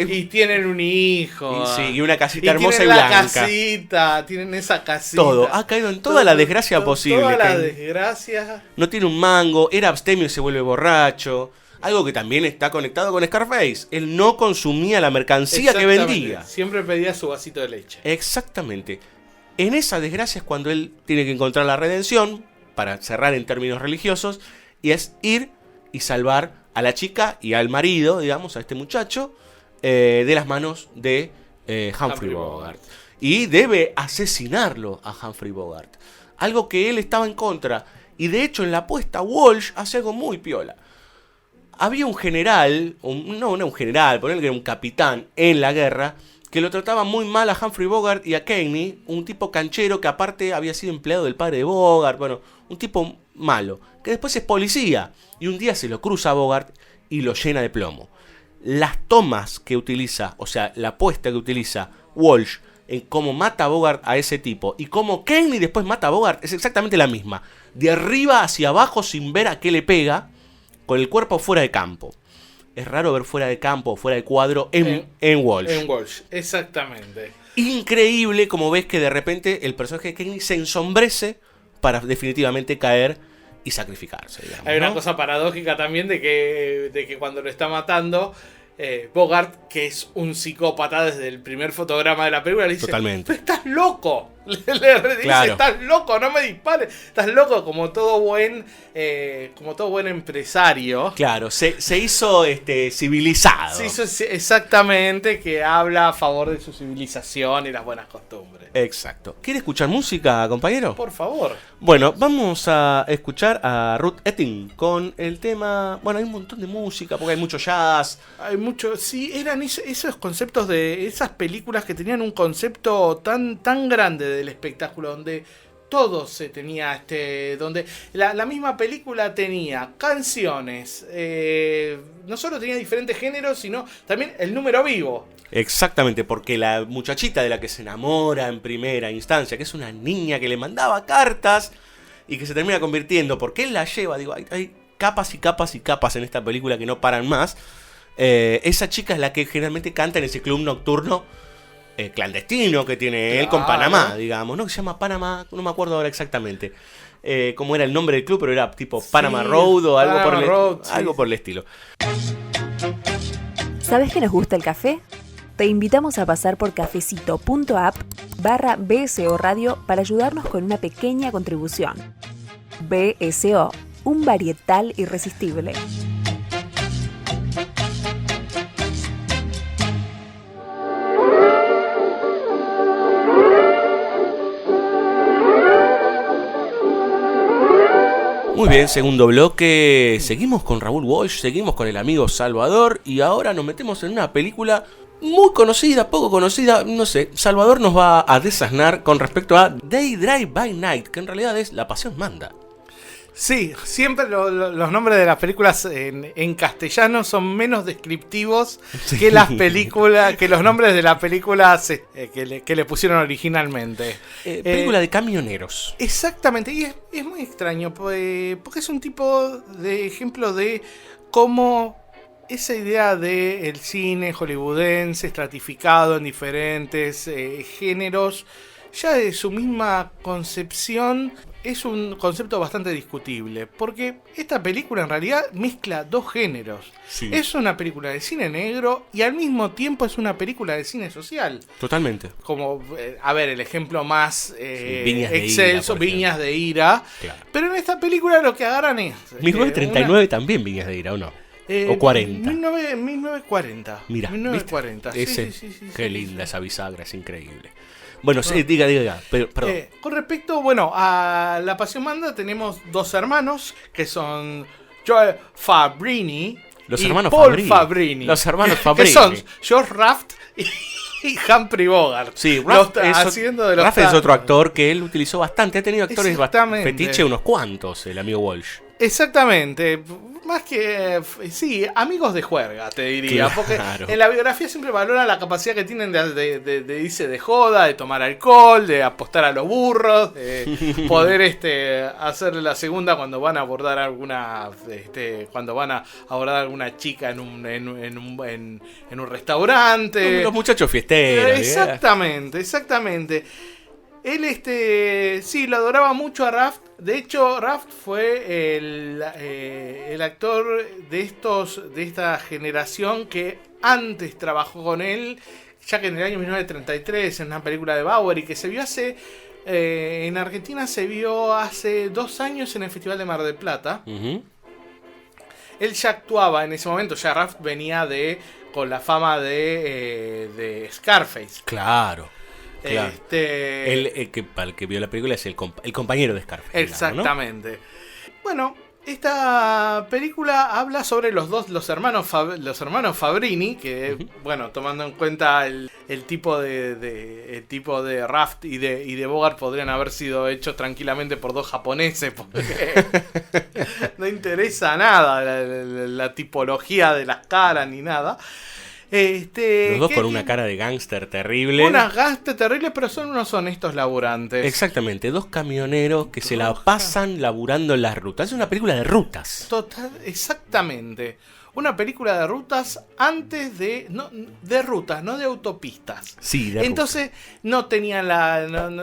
Y tienen un hijo. Y sí, y una casita hermosa tienen y la blanca. Casita, tienen esa casita. Todo, ha caído en toda la desgracia posible. Toda la Cagney. desgracia. No tiene un mango, era abstemio y se vuelve borracho. Algo que también está conectado con Scarface. Él no consumía la mercancía que Exactamente. vendía. Siempre pedía su vasito de leche. Exactamente. En esa desgracia es cuando él tiene que encontrar la redención, para cerrar en términos religiosos, y es ir y salvar a la chica y al marido, digamos, a este muchacho, de las manos de Humphrey Bogart. Y debe asesinarlo a Humphrey Bogart. Algo que él estaba en contra. Y de hecho en la apuesta Walsh hace algo muy piola. Había un general, no un general, ponele que era un capitán en la guerra, que lo trataba muy mal a Humphrey Bogart y a Cagney, un tipo canchero que aparte había sido empleado del padre de Bogart, bueno, un tipo malo, que después es policía, y un día se lo cruza a Bogart y lo llena de plomo. Las tomas que utiliza, o sea, la apuesta que utiliza Walsh en cómo mata a Bogart a ese tipo, y cómo Cagney después mata a Bogart, es exactamente la misma, de arriba hacia abajo sin ver a qué le pega, con el cuerpo fuera de campo. Es raro ver fuera de campo o fuera de cuadro en Walsh. En Walsh, exactamente. Increíble como ves que de repente el personaje de Cagney se ensombrece para definitivamente caer y sacrificarse, digamos. Hay una ¿no? cosa paradójica también de que cuando lo está matando, Bogart, que es un psicópata desde el primer fotograma de la película, le dice: Totalmente. "Pero estás loco". Le dice: Claro. "Estás loco, no me dispares. Estás loco", como todo buen empresario. Claro, se hizo civilizado. Sí, eso es exactamente, que habla a favor de su civilización y las buenas costumbres. Exacto. ¿Quiere escuchar música, compañero? Por favor. Bueno, vamos a escuchar a Ruth Etting con el tema... Bueno, hay un montón de música, porque hay mucho jazz. Hay mucho, sí, eran esos conceptos de esas películas que tenían un concepto tan grande del espectáculo, donde todo se tenía, donde la misma película tenía canciones, no solo tenía diferentes géneros, sino también el número vivo. Exactamente, porque la muchachita de la que se enamora en primera instancia, que es una niña que le mandaba cartas y que se termina convirtiendo, porque él la lleva, digo, hay capas y capas y capas en esta película que no paran más. Esa chica es la que generalmente canta en ese club nocturno clandestino que tiene él con Panamá, digamos, ¿no? Que se llama Panamá, no me acuerdo ahora exactamente cómo era el nombre del club, pero era tipo Panama Road o algo, algo por el estilo. ¿Sabes que nos gusta el café? Te invitamos a pasar por cafecito.app/BSO Radio para ayudarnos con una pequeña contribución. BSO, un varietal irresistible. Muy bien, segundo bloque. Seguimos con Raúl Walsh, seguimos con el amigo Salvador y ahora nos metemos en una película muy conocida, poco conocida, no sé. Salvador nos va a desasnar con respecto a Day Drive by Night, que en realidad es La Pasión Manda. Sí, siempre los nombres de las películas en castellano son menos descriptivos que las películas, que los nombres de las películas que le pusieron originalmente. Película de camioneros. Exactamente, y es muy extraño, porque es un tipo de ejemplo de cómo esa idea del cine hollywoodense estratificado en diferentes géneros, ya de su misma concepción, es un concepto bastante discutible, porque esta película en realidad mezcla dos géneros. Sí. Es una película de cine negro y al mismo tiempo es una película de cine social. Totalmente. Como, a ver, el ejemplo más Viñas de excelso, Ira, por Viñas de Ira. Claro. Pero en esta película lo que agarran es... 1939 también Viñas de Ira, ¿o no? O 40. 1940. Mira, 1940. ¿viste? Sí. Qué linda esa bisagra, es increíble. Bueno, sí, diga, perdón. Con respecto, bueno, a La Pasión Manda, tenemos dos hermanos que son Joe Fabrini Los y hermanos Paul Fabrini. Los hermanos Fabrini. Que son George Raft y Humphrey Bogart. Sí, Raft es otro actor actor que él utilizó bastante. Ha tenido actores Exactamente. fetiche unos cuantos, el amigo Walsh. Exactamente, más que, sí, amigos de juerga, te diría, Claro. porque en la biografía siempre valoran la capacidad que tienen de irse de joda, de tomar alcohol, de apostar a los burros, de poder hacer la segunda cuando van a abordar alguna chica en un restaurante. Los muchachos fiesteros. Exactamente. Él sí, lo adoraba mucho a Raft. De hecho, Raft fue el actor de esta generación que antes trabajó con él, ya que en el año 1933, en una película de Bauer, y que se vio en Argentina se vio hace 2 años en el Festival de Mar del Plata. Uh-huh. Él ya actuaba en ese momento, ya Raft venía con la fama de Scarface. Claro. Claro. El que vio la película es el compañero de Scarface. Exactamente. Digamos, ¿no? Bueno, esta película habla sobre los hermanos Fabrini, que, bueno, tomando en cuenta el tipo de Raft y de Bogart, podrían haber sido hechos tranquilamente por 2 japoneses, porque no interesa nada la tipología de las caras ni nada. Los dos con una cara de gángster terrible. Unas gángster terribles, pero son unos honestos laburantes. Exactamente, 2 camioneros que se la pasan laburando en las rutas. Es una película de rutas. Total, exactamente. una película de rutas antes de... No, de rutas, no de autopistas. Sí, de Entonces no tenían eran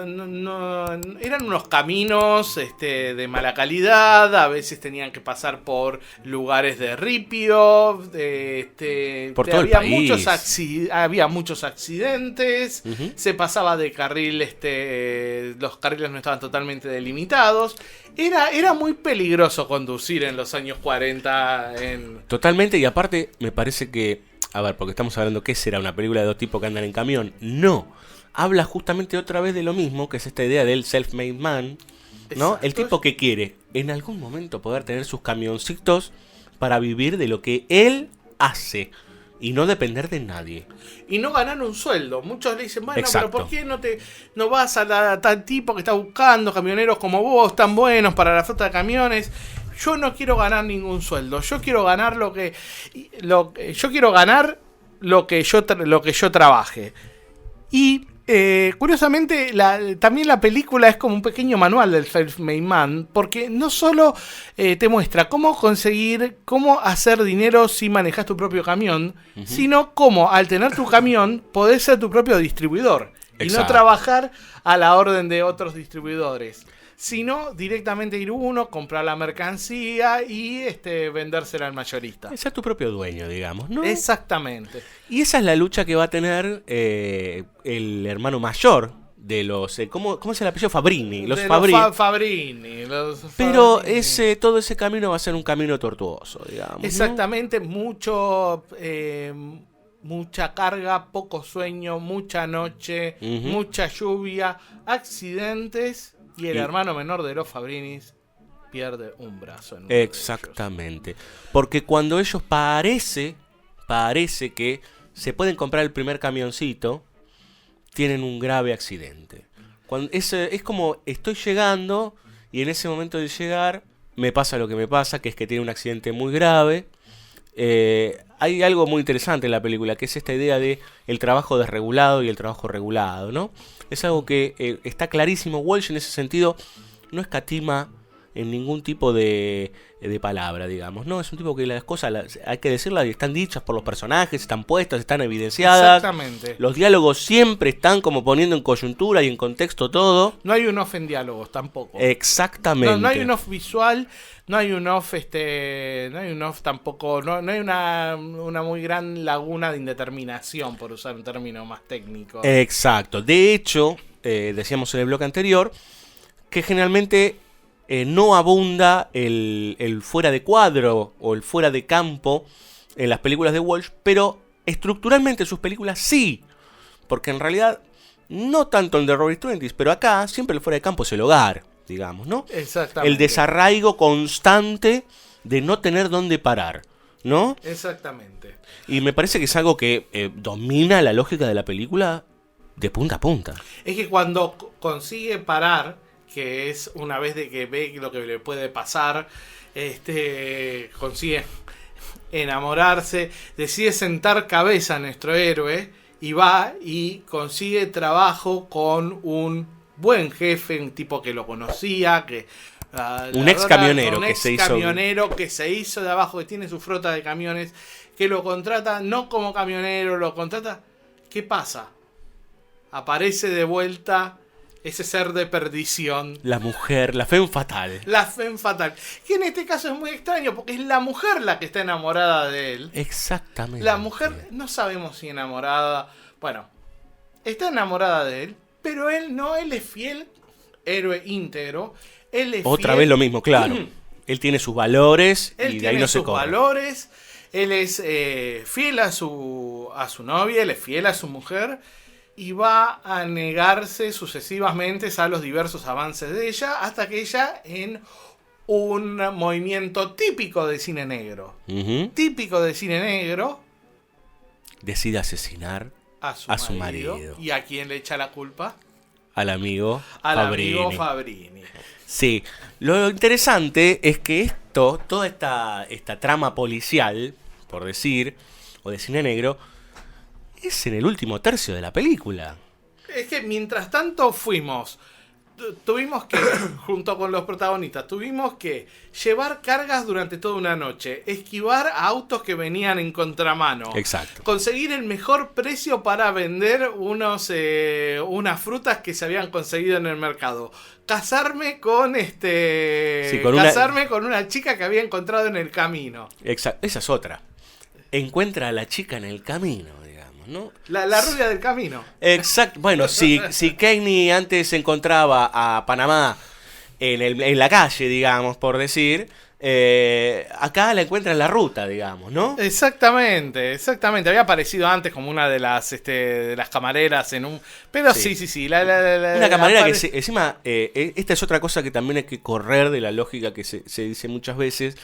unos caminos de mala calidad, a veces tenían que pasar por lugares de ripio, por todo el país. Había muchos accidentes, se pasaba de carril, los carriles no estaban totalmente delimitados. Era muy peligroso conducir en los años 40 Totalmente, y aparte me parece que, a ver, porque estamos hablando que será una película de dos tipos que andan en camión. No, habla justamente otra vez de lo mismo, que es esta idea del self-made man, ¿no? Exacto. El tipo que quiere en algún momento poder tener sus camioncitos para vivir de lo que él hace y no depender de nadie. Y no ganar un sueldo. Muchos le dicen, bueno, Exacto. pero ¿por qué no vas a tal tipo que está buscando camioneros como vos, tan buenos para la flota de camiones? Yo no quiero ganar ningún sueldo. Yo quiero ganar lo que yo trabaje. Y curiosamente, también la película es como un pequeño manual del self-made man, porque no solo te muestra cómo hacer dinero si manejas tu propio camión, sino cómo al tener tu camión podés ser tu propio distribuidor. Y no trabajar a la orden de otros distribuidores, sino directamente ir uno, comprar la mercancía y vendérsela al mayorista. Ser tu propio dueño, digamos, ¿no? Exactamente. Y esa es la lucha que va a tener el hermano mayor de los... ¿cómo es el apellido? Fabrini. Los Fabrini. Fabrini. Pero todo ese camino va a ser un camino tortuoso, digamos. Exactamente, mucha carga, poco sueño, mucha noche, mucha lluvia, accidentes, y el hermano menor de los Fabrinis pierde un brazo. Exactamente. Porque cuando ellos parece que se pueden comprar el primer camioncito, tienen un grave accidente. Es como, estoy llegando, y en ese momento de llegar, me pasa lo que me pasa, que es que tiene un accidente muy grave. Hay algo muy interesante en la película, que es esta idea de el trabajo desregulado y el trabajo regulado, ¿no? Es algo que está clarísimo. Walsh en ese sentido no escatima en ningún tipo de palabra, digamos, ¿no? Es un tipo que las cosas, hay que decirlas, están dichas por los personajes, están puestas, están evidenciadas. Exactamente. Los diálogos siempre están como poniendo en coyuntura y en contexto todo. No hay un off en diálogos tampoco. Exactamente. No hay un off visual, no hay un off, tampoco, no hay una muy gran laguna de indeterminación, por usar un término más técnico. Exacto. De hecho, decíamos en el bloque anterior, que generalmente no abunda el fuera de cuadro o el fuera de campo en las películas de Walsh, pero estructuralmente sus películas sí, porque en realidad no tanto en The Roaring Twenties, pero acá siempre el fuera de campo es el hogar, digamos, ¿no? Exactamente. El desarraigo constante de no tener dónde parar, ¿no? Exactamente. Y me parece que es algo que domina la lógica de la película de punta a punta. Es que cuando consigue parar, que es una vez de que ve lo que le puede pasar, consigue enamorarse, decide sentar cabeza a nuestro héroe y va y consigue trabajo con un buen jefe, un tipo que lo conocía, un ex camionero que se hizo de abajo, que tiene su flota de camiones, que lo contrata no como camionero, lo contrata. ¿Qué pasa? Aparece de vuelta ese ser de perdición. La mujer, la femme fatale. La femme fatale. Que en este caso es muy extraño porque es la mujer la que está enamorada de él. Exactamente. La mujer, no sabemos si enamorada. Bueno, está enamorada de él, pero él no, él es fiel, héroe íntegro. Él es Otra fiel. vez lo mismo, claro. Él tiene sus valores y de ahí no se corre. Él tiene sus valores. Él es fiel a su novia, él es fiel a su mujer. Y va a negarse sucesivamente a los diversos avances de ella, hasta que ella, en un movimiento típico de cine negro, decide asesinar a su marido. ¿Y a quién le echa la culpa? Al amigo Fabrini. Sí, lo interesante es que toda esta trama policial, por decir, o de cine negro, es en el último tercio de la película. Es que mientras tanto fuimos tuvimos que, junto con los protagonistas, tuvimos que llevar cargas durante toda una noche, esquivar a autos que venían en contramano. Exacto. Conseguir el mejor precio para vender unas frutas que se habían conseguido en el mercado. Casarme con con una chica que había encontrado en el camino. Exacto. Esa es otra. Encuentra a la chica en el camino, digamos, ¿no? La rubia del camino. Exacto. Bueno, si Kearney antes se encontraba a Panamá en la calle, digamos, por decir, acá la encuentra en la ruta, digamos, ¿no? Exactamente. Había aparecido antes como una de las camareras en un... Pero sí. Una camarera que encima, esta es otra cosa que también hay que correr de la lógica que se dice muchas veces,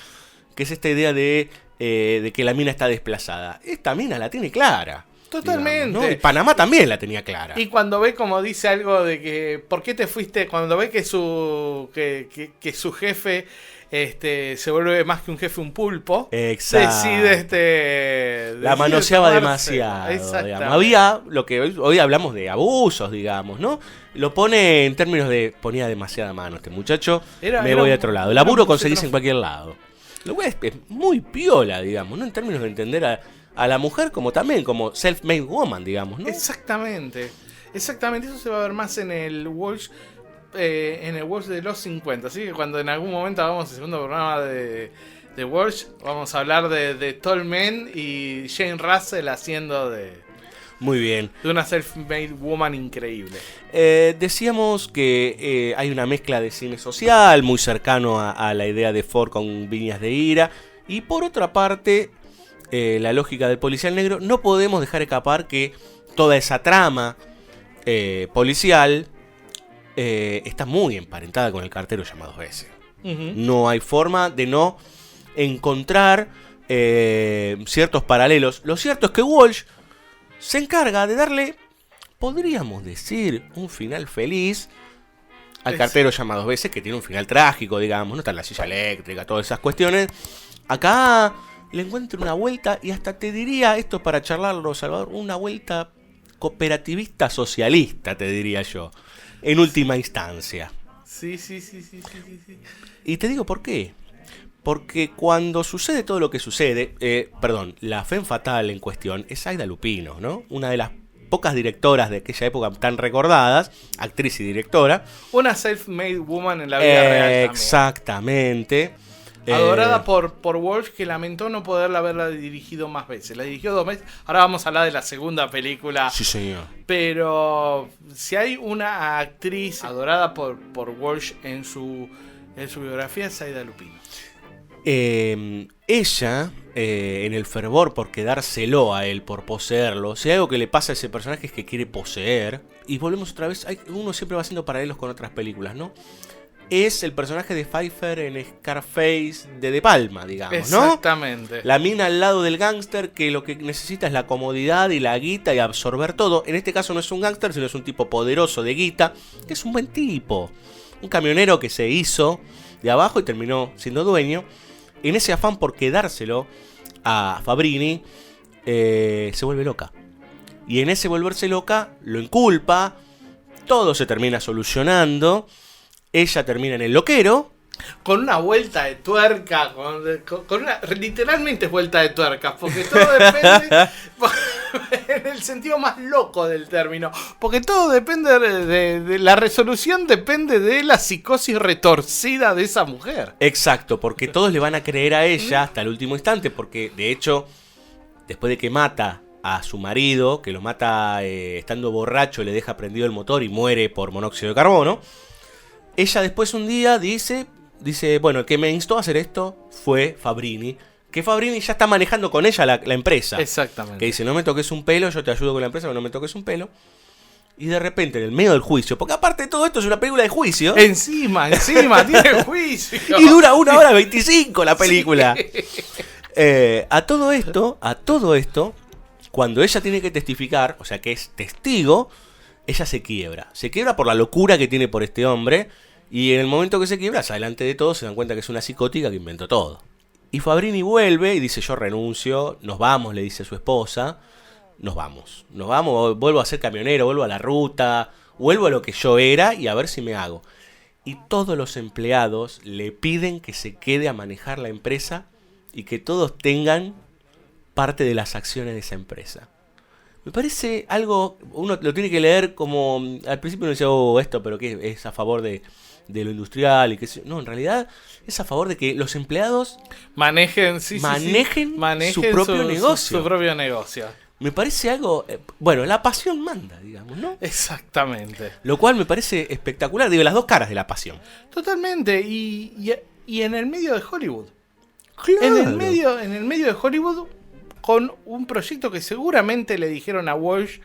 que es esta idea de que la mina está desplazada. Esta mina la tiene clara. Totalmente. Digamos, ¿no? Y Panamá también la tenía clara. Y cuando ve, como dice algo de que, ¿por qué te fuiste? Cuando ve que su jefe se vuelve más que un jefe, un pulpo. Exacto. Decide la manoseaba demasiado. Digamos. Había lo que hoy hablamos de abusos, digamos, ¿no? Lo pone en términos de ponía demasiada mano este muchacho, me voy a otro lado. El laburo conseguís en cualquier lado. Lo cual es muy piola, digamos, ¿no? En términos de entender a la mujer como también, como self-made woman, digamos, ¿no? Exactamente, eso se va a ver más en el Walsh, de los 50, así que cuando en algún momento hagamos el segundo programa de Walsh, vamos a hablar de Tall Men y Jane Russell haciendo de Muy bien. De una self-made woman increíble. Decíamos que hay una mezcla de cine social muy cercano a la idea de Ford con Viñas de Ira. Y por otra parte, la lógica del policial negro. No podemos dejar escapar que toda esa trama policial está muy emparentada con el cartero llamado S. Uh-huh. No hay forma de no encontrar ciertos paralelos. Lo cierto es que Walsh se encarga de darle, podríamos decir, un final feliz al cartero llamado veces, que tiene un final trágico, digamos, no está en la silla eléctrica, todas esas cuestiones. Acá le encuentro una vuelta, y hasta te diría, esto para charlarlo, Salvador, una vuelta cooperativista socialista, te diría yo, en última instancia. Sí. Y te digo por qué. Porque cuando sucede todo lo que sucede, la femme fatale en cuestión es Aida Lupino, ¿no? Una de las pocas directoras de aquella época tan recordadas, actriz y directora. Una self-made woman en la vida real también. Exactamente. Adorada por Walsh, que lamentó no poderla haberla dirigido más veces. La dirigió 2 veces. Ahora vamos a hablar de la segunda película. Sí, señor. Pero si hay una actriz adorada por Walsh en su biografía, es Aida Lupino. Ella, en el fervor por quedárselo a él, por poseerlo, si hay algo que le pasa a ese personaje es que quiere poseer. Y volvemos otra vez, uno siempre va haciendo paralelos con otras películas, ¿no? Es el personaje de Pfeiffer en Scarface de De Palma, digamos, ¿no? Exactamente. La mina al lado del gángster que lo que necesita es la comodidad y la guita y absorber todo. En este caso no es un gángster, sino es un tipo poderoso de guita, que es un buen tipo. Un camionero que se hizo de abajo y terminó siendo dueño. En ese afán por quedárselo a Fabrini, se vuelve loca. Y en ese volverse loca, lo inculpa. Todo se termina solucionando. Ella termina en el loquero. Con una vuelta de tuerca. Con una literalmente vuelta de tuerca. Porque todo depende. En el sentido más loco del término. Porque todo depende de la resolución, depende de la psicosis retorcida de esa mujer. Exacto, porque todos le van a creer a ella hasta el último instante. Porque de hecho, después de que mata a su marido, que lo mata estando borracho, le deja prendido el motor y muere por monóxido de carbono, ella después un día dice, bueno, el que me instó a hacer esto fue Fabrini. Que Fabrini ya está manejando con ella la empresa. Exactamente. Que dice, no me toques un pelo, yo te ayudo con la empresa, pero no me toques un pelo. Y de repente, en el medio del juicio, porque aparte de todo esto es una película de juicio. Encima, tiene juicio. Y dura 1 hora 25 la película. Sí. A todo esto, cuando ella tiene que testificar, o sea que es testigo, ella se quiebra. Se quiebra por la locura que tiene por este hombre. Y en el momento que se quiebra, adelante de todo, se dan cuenta que es una psicótica que inventó todo. Y Fabrini vuelve y dice, yo renuncio, nos vamos, le dice a su esposa. Nos vamos, vuelvo a ser camionero, vuelvo a la ruta, vuelvo a lo que yo era y a ver si me hago. Y todos los empleados le piden que se quede a manejar la empresa y que todos tengan parte de las acciones de esa empresa. Me parece algo, uno lo tiene que leer como, al principio uno dice, esto, pero que es a favor de lo industrial y que no, en realidad es a favor de que los empleados manejen su propio negocio. Su propio negocio. Me parece algo, bueno, la pasión manda, digamos, ¿no? Exactamente. Lo cual me parece espectacular, digo, las dos caras de la pasión. Totalmente, y en el medio de Hollywood. Claro. En el medio de Hollywood, con un proyecto que seguramente le dijeron a Walsh,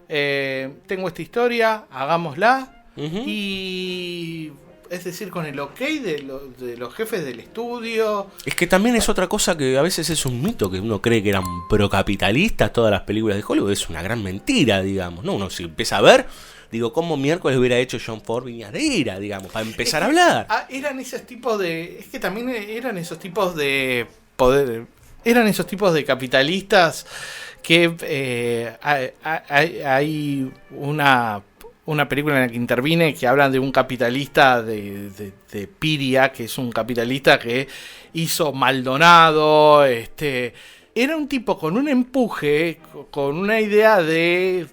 tengo esta historia, hagámosla, y es decir, con el ok de los jefes del estudio. Es que también es otra cosa que a veces es un mito, que uno cree que eran procapitalistas todas las películas de Hollywood, es una gran mentira, digamos, ¿no? Uno si empieza a ver, digo, ¿cómo miércoles hubiera hecho John Ford Viñas de Ira, digamos, para empezar a hablar? Eran esos tipos de... Es que también eran esos tipos de poder... Eran esos tipos de capitalistas que hay una película en la que intervine que hablan de un capitalista de Piria, que es un capitalista que hizo Maldonado. Era un tipo con un empuje, con una idea de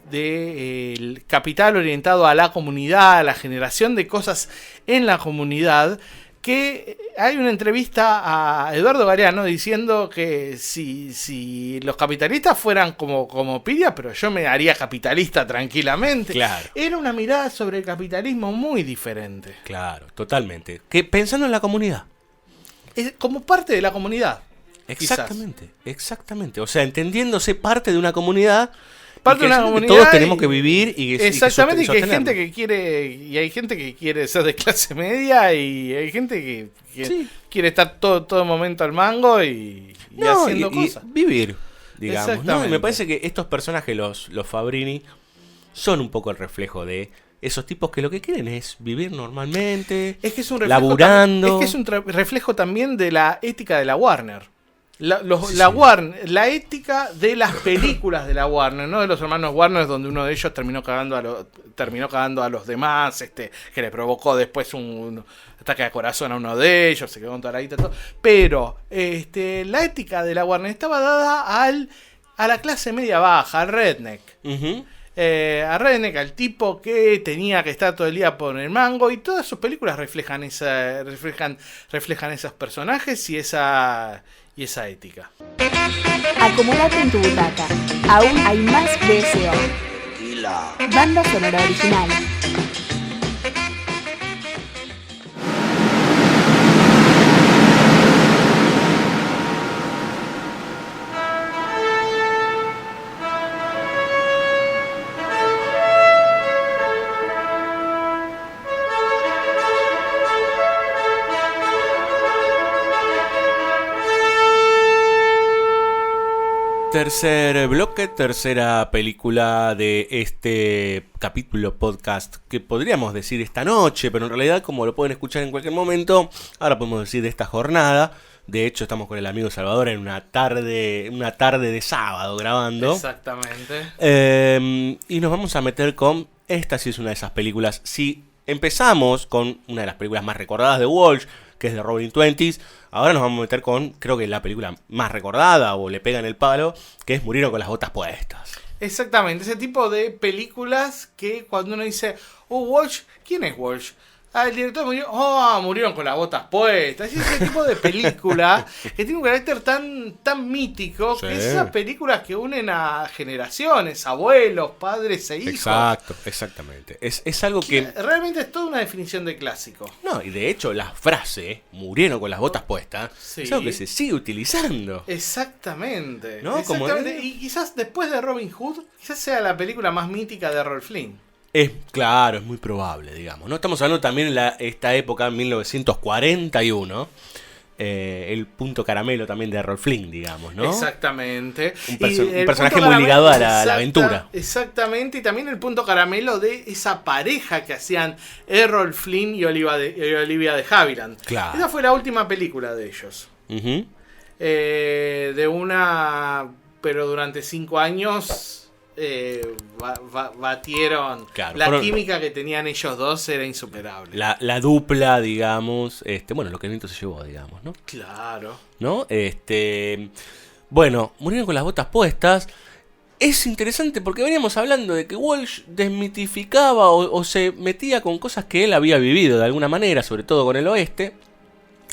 el capital orientado a la comunidad, a la generación de cosas en la comunidad, que hay una entrevista a Eduardo Galeano diciendo que si los capitalistas fueran como Piria, pero yo me haría capitalista tranquilamente. Claro. Era una mirada sobre el capitalismo muy diferente. Claro, totalmente. Que pensando en la comunidad. Como parte de la comunidad. Exactamente, exactamente. O sea, entendiéndose parte de una comunidad. Parte de una comunidad. Todos tenemos que vivir y exactamente, y que hay gente que quiere, y hay gente que quiere ser de clase media, y hay gente que quiere estar todo momento al mango y haciendo cosas. Vivir, digamos, ¿no? Y me parece que estos personajes, los Fabrini, son un poco el reflejo de esos tipos que lo que quieren es vivir normalmente, es que es un reflejo laburando. Es que es un reflejo también de la ética de la Warner. La ética de las películas de la Warner, no de los hermanos Warner, donde uno de ellos terminó cagando a los demás, que le provocó después un ataque de corazón a uno de ellos, se quedó con toda la guita, todo. Pero la ética de la Warner estaba dada a la clase media baja, al redneck. A Redneck, al tipo que tenía que estar todo el día por el mango, y todas sus películas reflejan esos personajes y esa ética. Acomódate en tu butaca. Aún hay más BSO. Banda sonora original. Tercer bloque, tercera película de este capítulo podcast que podríamos decir esta noche, pero en realidad como lo pueden escuchar en cualquier momento, ahora podemos decir de esta jornada. De hecho estamos con el amigo Salvador en una tarde de sábado grabando. Exactamente. Y nos vamos a meter con, esta sí es una de esas películas. Si empezamos con una de las películas más recordadas de Walsh, que es de Roaring Twenties, ahora nos vamos a meter con, creo que la película más recordada, o le pegan el palo, que es Murieron con las botas puestas. Exactamente, ese tipo de películas que cuando uno dice, Walsh, ¿quién es Walsh? El director murió, murieron con las botas puestas. Es ese tipo de película que tiene un carácter tan mítico, que es esas películas que unen a generaciones, abuelos, padres e hijos. Exacto, exactamente. Es algo que realmente es toda una definición de clásico. No, y de hecho la frase murieron con las botas puestas es algo que se sigue utilizando. Exactamente. ¿No? Exactamente. Y quizás después de Robin Hood, quizás sea la película más mítica de Errol Flynn. Claro, es muy probable, digamos. ¿No? Estamos hablando también en esta época, en 1941. El punto caramelo también de Errol Flynn, digamos, ¿no? Exactamente. Un personaje muy ligado a la aventura. Exactamente, y también el punto caramelo de esa pareja que hacían Errol Flynn y Olivia de Havilland. Claro. Esa fue la última película de ellos. Uh-huh. Pero durante 5 años batieron. Claro, La fueron- química que tenían ellos dos era insuperable. La dupla, digamos, bueno, lo que el viento se llevó, digamos, ¿no? Claro. ¿No? Bueno, murieron con las botas puestas. Es interesante porque veníamos hablando de que Walsh desmitificaba o se metía con cosas que él había vivido de alguna manera, sobre todo con el oeste.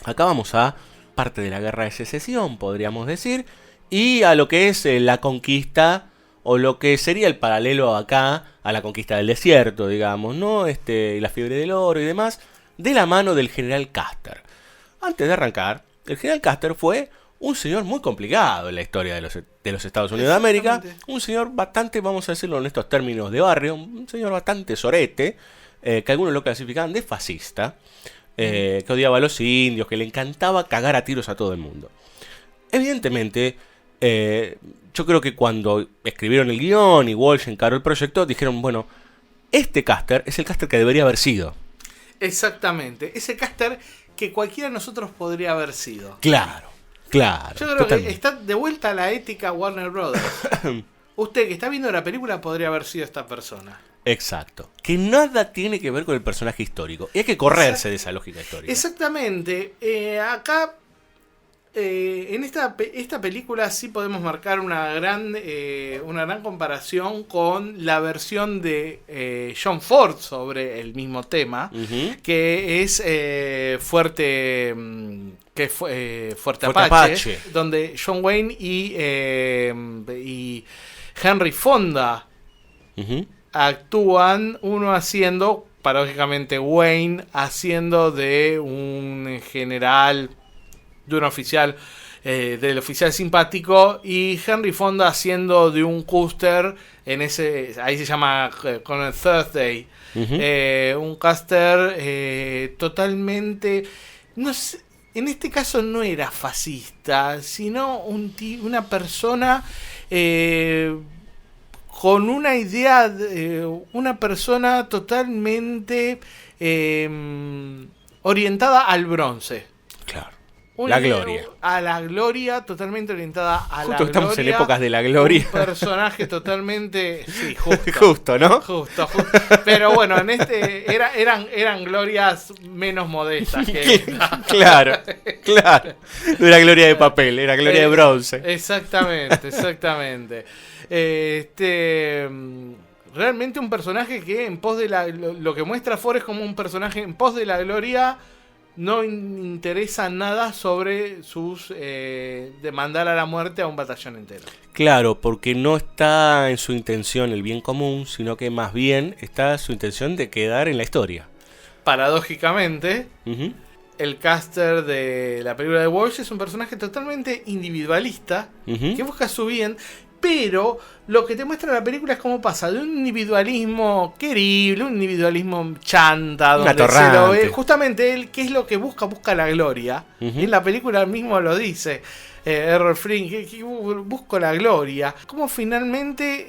Acá vamos a parte de la guerra de secesión, podríamos decir, y a lo que es la conquista, o lo que sería el paralelo acá a la conquista del desierto, digamos, ¿no? Y la fiebre del oro y demás, de la mano del general Custer. Antes de arrancar, el general Custer fue un señor muy complicado en la historia de los Estados Unidos de América. Exactamente. Un señor bastante, vamos a decirlo en estos términos de barrio, un señor bastante sorete, que algunos lo clasificaban de fascista, que odiaba a los indios, que le encantaba cagar a tiros a todo el mundo. Evidentemente, yo creo que cuando escribieron el guión y Walsh encaró el proyecto, dijeron, bueno, este Custer es el Custer que debería haber sido. Exactamente. Ese Custer que cualquiera de nosotros podría haber sido. Claro. Yo creo totalmente. que está de vuelta a la ética Warner Brothers. Usted que está viendo la película podría haber sido esta persona. Exacto. Que nada tiene que ver con el personaje histórico. Y hay que correrse de esa lógica histórica. Exactamente. Acá, en esta película sí podemos marcar una gran comparación con la versión de John Ford sobre el mismo tema, Ujú. que es Fuerte Apache, Apache. donde John Wayne y Henry Fonda Ujú. actúan, uno haciendo, paradójicamente Wayne haciendo de un general, de un oficial, del oficial simpático, y Henry Fonda haciendo de un Custer, ahí se llama Colonel Thursday, Ujú. un Custer totalmente, no sé, en este caso no era fascista, sino una persona con una idea, una persona totalmente orientada al bronce. Claro. La gloria. A la gloria, totalmente orientada a Justo la gloria. estamos en épocas de la gloria. Un personaje totalmente... Sí, justo. Justo, ¿no? Justo. Pero bueno, en eran glorias menos modestas que esta. Claro. No era gloria de papel, era gloria de bronce. Exactamente. Realmente un personaje que en pos de lo que muestra Ford es como un personaje en pos de la gloria. No interesa nada sobre de mandar a la muerte a un batallón entero. Claro, porque no está en su intención el bien común, sino que más bien está su intención de quedar en la historia. Paradójicamente, Ujú. el caster de la película de Walsh es un personaje totalmente individualista, Ujú. que busca su bien, pero lo que te muestra la película es cómo pasa de un individualismo querible, un individualismo chanta, donde Atorrante. se lo ve. Justamente él, ¿qué es lo que busca? Busca la gloria. Ujú. Y en la película mismo lo dice. Errol Flynn, que busco la gloria. Cómo finalmente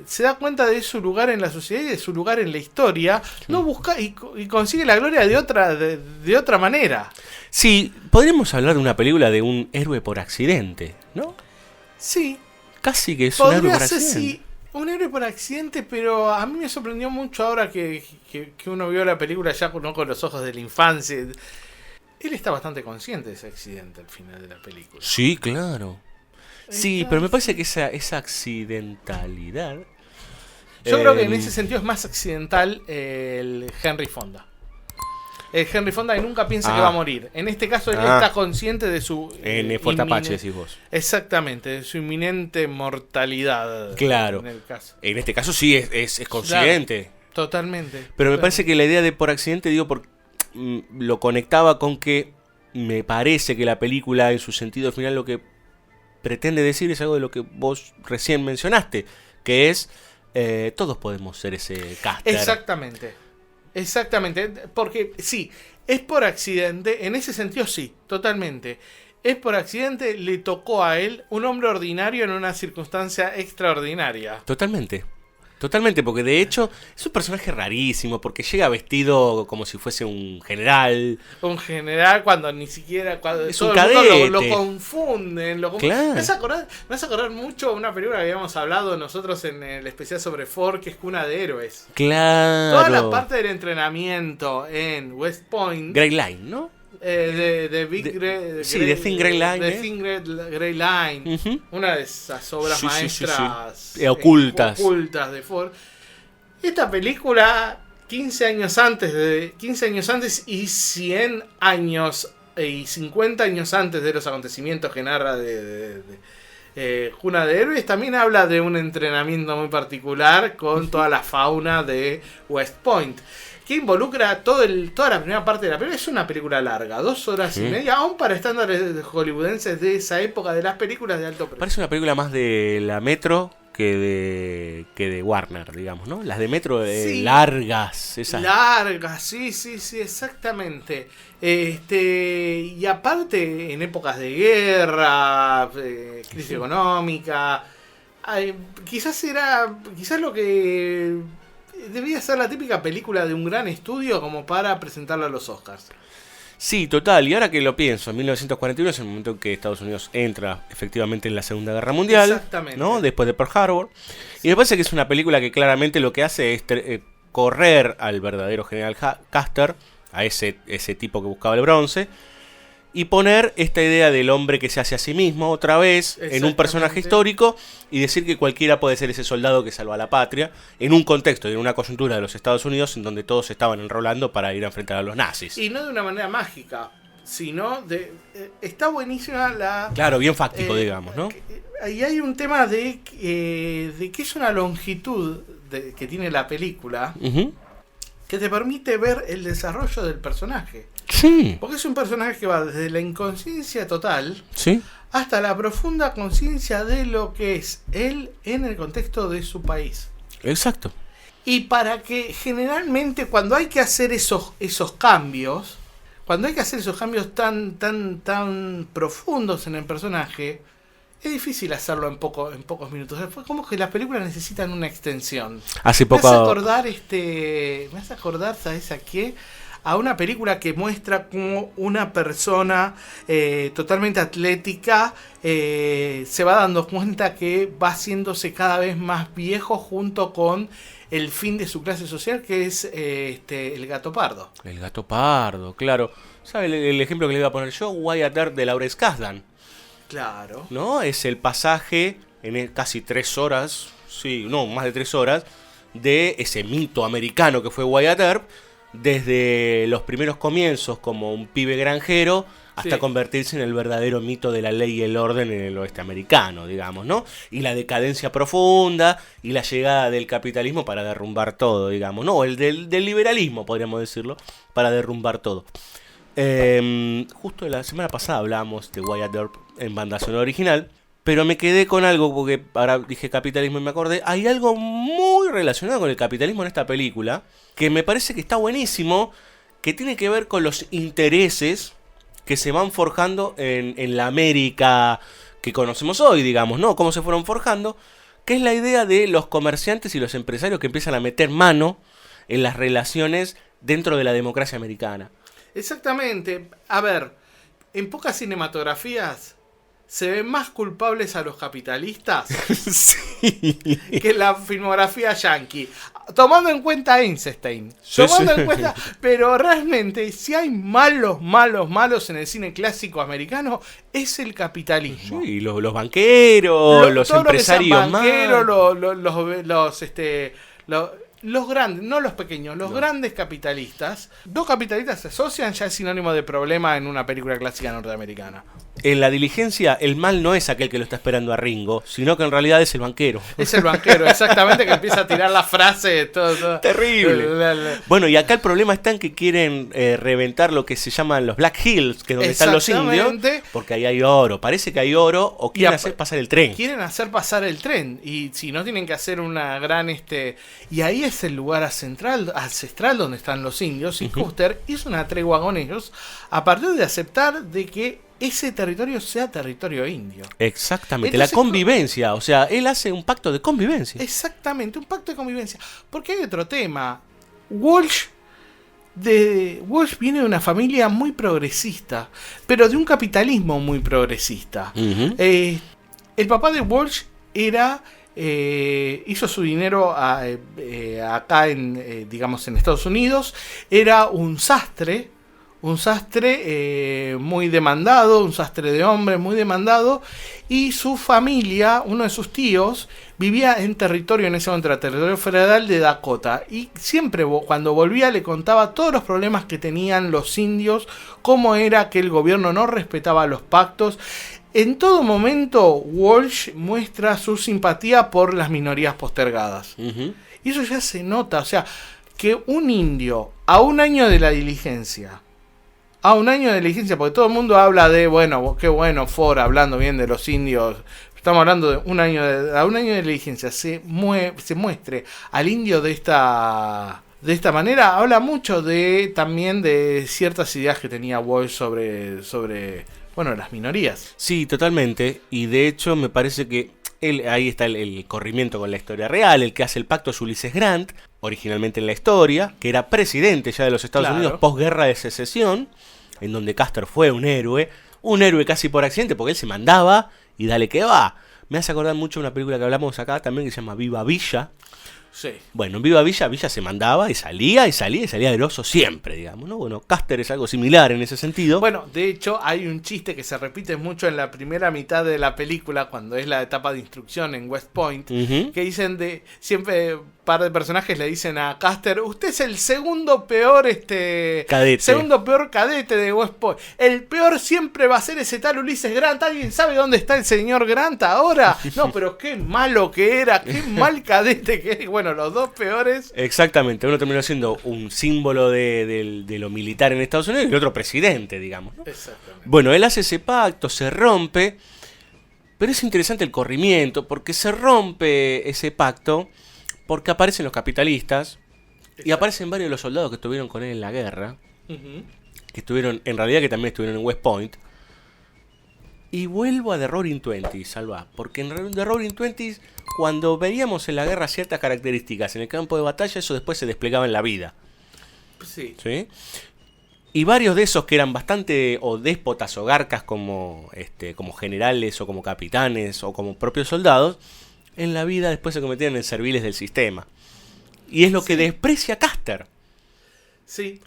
se da cuenta de su lugar en la sociedad y de su lugar en la historia. No busca y consigue la gloria de otra manera. Sí, podríamos hablar de una película de un héroe por accidente, ¿no? Sí, Casi que es un héroe podría por ser accidente. sí, un héroe por accidente, pero a mí me sorprendió mucho ahora que uno vio la película ya no con los ojos de la infancia. Él está bastante consciente de ese accidente al final de la película. Sí, claro. Sí, pero me parece que esa accidentalidad... Yo creo que en ese sentido es más accidental el Henry Fonda. El Henry Fonda que nunca piensa que va a morir. En este caso él está consciente de su... En Fuerte Apache, decís vos. Exactamente, de su inminente mortalidad. Claro. En el caso. En este caso sí es consciente. Claro, totalmente. Pero me parece que la idea de por accidente, lo conectaba con que me parece que la película en su sentido final lo que pretende decir es algo de lo que vos recién mencionaste, que es todos podemos ser ese caster. Exactamente, porque sí, es por accidente, en ese sentido sí, totalmente. Es por accidente, le tocó a él un hombre ordinario en una circunstancia extraordinaria. Totalmente. Totalmente, porque de hecho es un personaje rarísimo, porque llega vestido como si fuese un general. Un general cuando ni siquiera... Cuando Es todo un el mundo cadete. lo confunden. Claro. Me hace acordar mucho a una película que habíamos hablado nosotros en el especial sobre Ford, que es Cuna de Héroes. Claro. Toda la parte del entrenamiento en West Point... Grey Line, ¿no? de Thin Grey Line. De Thin Grey Line. Ujú. Una de esas obras Sí, sí, sí, maestras sí. Ocultas. Ocultas de Ford. Esta película, 15 años antes y 100 años y 50 años antes de los acontecimientos que narra de Cuna de Héroes, también habla de un entrenamiento muy particular con toda la fauna de West Point, que involucra toda la primera parte de la película. Es una película larga, 2 horas y media, aún para estándares hollywoodenses de esa época, de las películas de alto precio. Parece una película más de la Metro que de Warner, digamos, ¿no? Las de Metro Sí. largas, esas. Largas, sí, exactamente. Y aparte, en épocas de guerra, crisis económica, quizás lo que debía ser la típica película de un gran estudio como para presentarla a los Oscars. Sí, total. Y ahora que lo pienso, en 1941 es el momento en que Estados Unidos entra efectivamente en la Segunda Guerra Mundial. Exactamente. ¿No? Después de Pearl Harbor. Y me parece que es una película que claramente lo que hace es correr al verdadero general Custer, a ese tipo que buscaba el bronce, y poner esta idea del hombre que se hace a sí mismo otra vez en un personaje histórico y decir que cualquiera puede ser ese soldado que salva a la patria en un contexto y en una coyuntura de los Estados Unidos en donde todos se estaban enrolando para ir a enfrentar a los nazis. Y no de una manera mágica, sino está buenísima la... Claro, bien fáctico, digamos, ¿no? Ahí hay un tema de que es una longitud que tiene la película Uh-huh. que te permite ver el desarrollo del personaje. Sí. Porque es un personaje que va desde la inconsciencia total Sí. hasta la profunda conciencia de lo que es él en el contexto de su país. Exacto. Y para que generalmente cuando hay que hacer esos cambios, tan profundos en el personaje, es difícil hacerlo en pocos minutos. Después como que las películas necesitan una extensión. Hace poco. Me hace acordar, ¿sabes a qué? A una película que muestra cómo una persona totalmente atlética se va dando cuenta que va haciéndose cada vez más viejo junto con el fin de su clase social, que es el gato pardo. El gato pardo, claro. ¿Sabe el ejemplo que le iba a poner yo? Wyatt Earp de Lawrence Kasdan. Claro. ¿No? Es el pasaje en casi 3 horas, sí, no, más de 3 horas, de ese mito americano que fue Wyatt Earp, desde los primeros comienzos como un pibe granjero hasta convertirse en el verdadero mito de la ley y el orden en el oeste americano, digamos, ¿no? Y la decadencia profunda y la llegada del capitalismo para derrumbar todo, digamos, ¿no? O el del liberalismo, podríamos decirlo, para derrumbar todo. Justo la semana pasada hablábamos de Wyatt Earp en banda sonora original, pero me quedé con algo porque ahora dije capitalismo y me acordé. Hay algo muy relacionado con el capitalismo en esta película que me parece que está buenísimo, que tiene que ver con los intereses que se van forjando en la América que conocemos hoy, digamos, ¿no? Cómo se fueron forjando, que es la idea de los comerciantes y los empresarios que empiezan a meter mano en las relaciones dentro de la democracia americana. Exactamente. A ver, en pocas cinematografías se ven más culpables a los capitalistas Sí. que la filmografía yankee. Tomando en cuenta Einstein. Pero realmente, si hay malos en el cine clásico americano, es el capitalismo. Sí, los banqueros, los empresarios más. Los grandes, no los pequeños, los grandes capitalistas. Dos capitalistas se asocian, ya es sinónimo de problema en una película clásica norteamericana. En La Diligencia, el mal no es aquel que lo está esperando a Ringo, sino que en realidad es el banquero. Es el banquero, exactamente, que empieza a tirar la frase. Todo. Terrible. Bueno, y acá el problema está en que quieren reventar lo que se llaman los Black Hills, que es donde están los indios, porque ahí hay oro. Parece que hay oro, o quieren hacer pasar el tren. Quieren hacer pasar el tren, y si no tienen que hacer una gran... Y ahí es es el lugar ancestral donde están los indios, y Custer hizo una tregua con ellos a partir de aceptar de que ese territorio sea territorio indio. Exactamente, Entonces, la convivencia, o sea, él hace un pacto de convivencia. Exactamente, un pacto de convivencia. Porque hay otro tema. Walsh viene de una familia muy progresista, pero de un capitalismo muy progresista. El papá de Walsh hizo su dinero acá digamos en Estados Unidos. Era un sastre muy demandado, un sastre de hombre muy demandado, y su familia, uno de sus tíos, vivía en ese momento era territorio federal de Dakota, y siempre cuando volvía le contaba todos los problemas que tenían los indios, cómo era que el gobierno no respetaba los pactos. En todo momento Walsh muestra su simpatía por las minorías postergadas. Y eso ya se nota, o sea, que un indio a un año de la diligencia, porque todo el mundo habla de, bueno, qué bueno Ford hablando bien de los indios, estamos hablando de un año de diligencia, se muestre al indio de esta manera, habla mucho también de ciertas ideas que tenía Walsh sobre las minorías. Sí, totalmente, y de hecho me parece que ahí está el corrimiento con la historia real. El que hace el pacto es Ulysses Grant, originalmente en la historia, que era presidente ya de los Estados Unidos posguerra de secesión, en donde Custer fue un héroe casi por accidente, porque él se mandaba y dale que va. Me hace acordar mucho de una película que hablamos acá también que se llama Viva Villa. Sí. Bueno, en Viva Villa se mandaba y salía del oso siempre, digamos, ¿no? Bueno, Custer es algo similar en ese sentido. Bueno, de hecho, hay un chiste que se repite mucho en la primera mitad de la película, cuando es la etapa de instrucción en West Point, que dicen siempre un par de personajes le dicen a Custer, usted es el segundo peor cadete de West Point. El peor siempre va a ser ese tal Ulysses Grant. ¿Alguien sabe dónde está el señor Grant ahora? No, pero qué malo que era, qué mal cadete que era. Bueno, los dos peores. Exactamente, uno terminó siendo un símbolo de lo militar en Estados Unidos y el otro presidente, digamos, ¿no? Exactamente. Bueno, él hace ese pacto, se rompe, pero es interesante el corrimiento, porque se rompe ese pacto porque aparecen los capitalistas. Exacto. Y aparecen varios de los soldados que estuvieron con él en la guerra, que estuvieron, en realidad que también estuvieron en West Point. Y vuelvo a The Roaring Twenties, Salva, porque en The Roaring Twenties, cuando veíamos en la guerra ciertas características en el campo de batalla, eso después se desplegaba en la vida. Sí. ¿Sí? Y varios de esos que eran bastante o déspotas o garcas como generales o como capitanes o como propios soldados, en la vida después se convirtieron en serviles del sistema. Y es lo que desprecia Custer. Sí.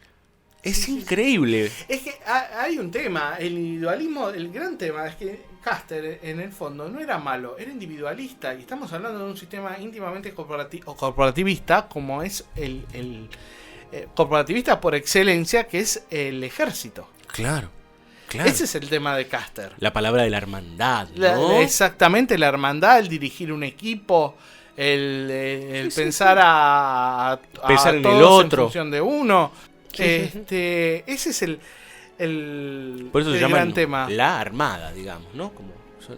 Es increíble. Es que hay un tema, el individualismo, el gran tema es que Custer en el fondo no era malo, era individualista, y estamos hablando de un sistema íntimamente corporativista, como es el corporativista por excelencia, que es el ejército. Claro. Ese es el tema de Custer. La palabra de la hermandad, ¿no? Exactamente, la hermandad, el dirigir un equipo, el pensar a pensar en todos el otro, en función de uno. Ese es el por eso se el llama gran tema. La armada, digamos, ¿no? Como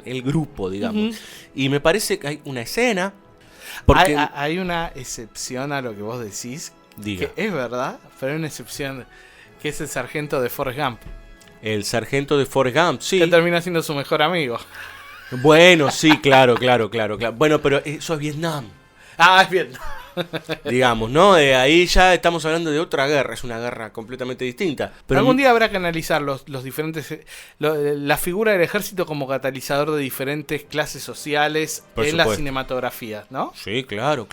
el grupo, digamos. Y me parece que hay una escena. Porque hay una excepción a lo que vos decís. Diga. Que es verdad, pero hay una excepción que es el sargento de Forrest Gump. El sargento de Forrest Gump, sí. Que termina siendo su mejor amigo. Bueno, sí, claro. Bueno, pero eso es Vietnam. Es Vietnam. Digamos, ¿no? Ahí ya estamos hablando de otra guerra, es una guerra completamente distinta. Pero algún día habrá que analizar los diferentes, la figura del ejército como catalizador de diferentes clases sociales en la cinematografía, ¿no? Sí, claro.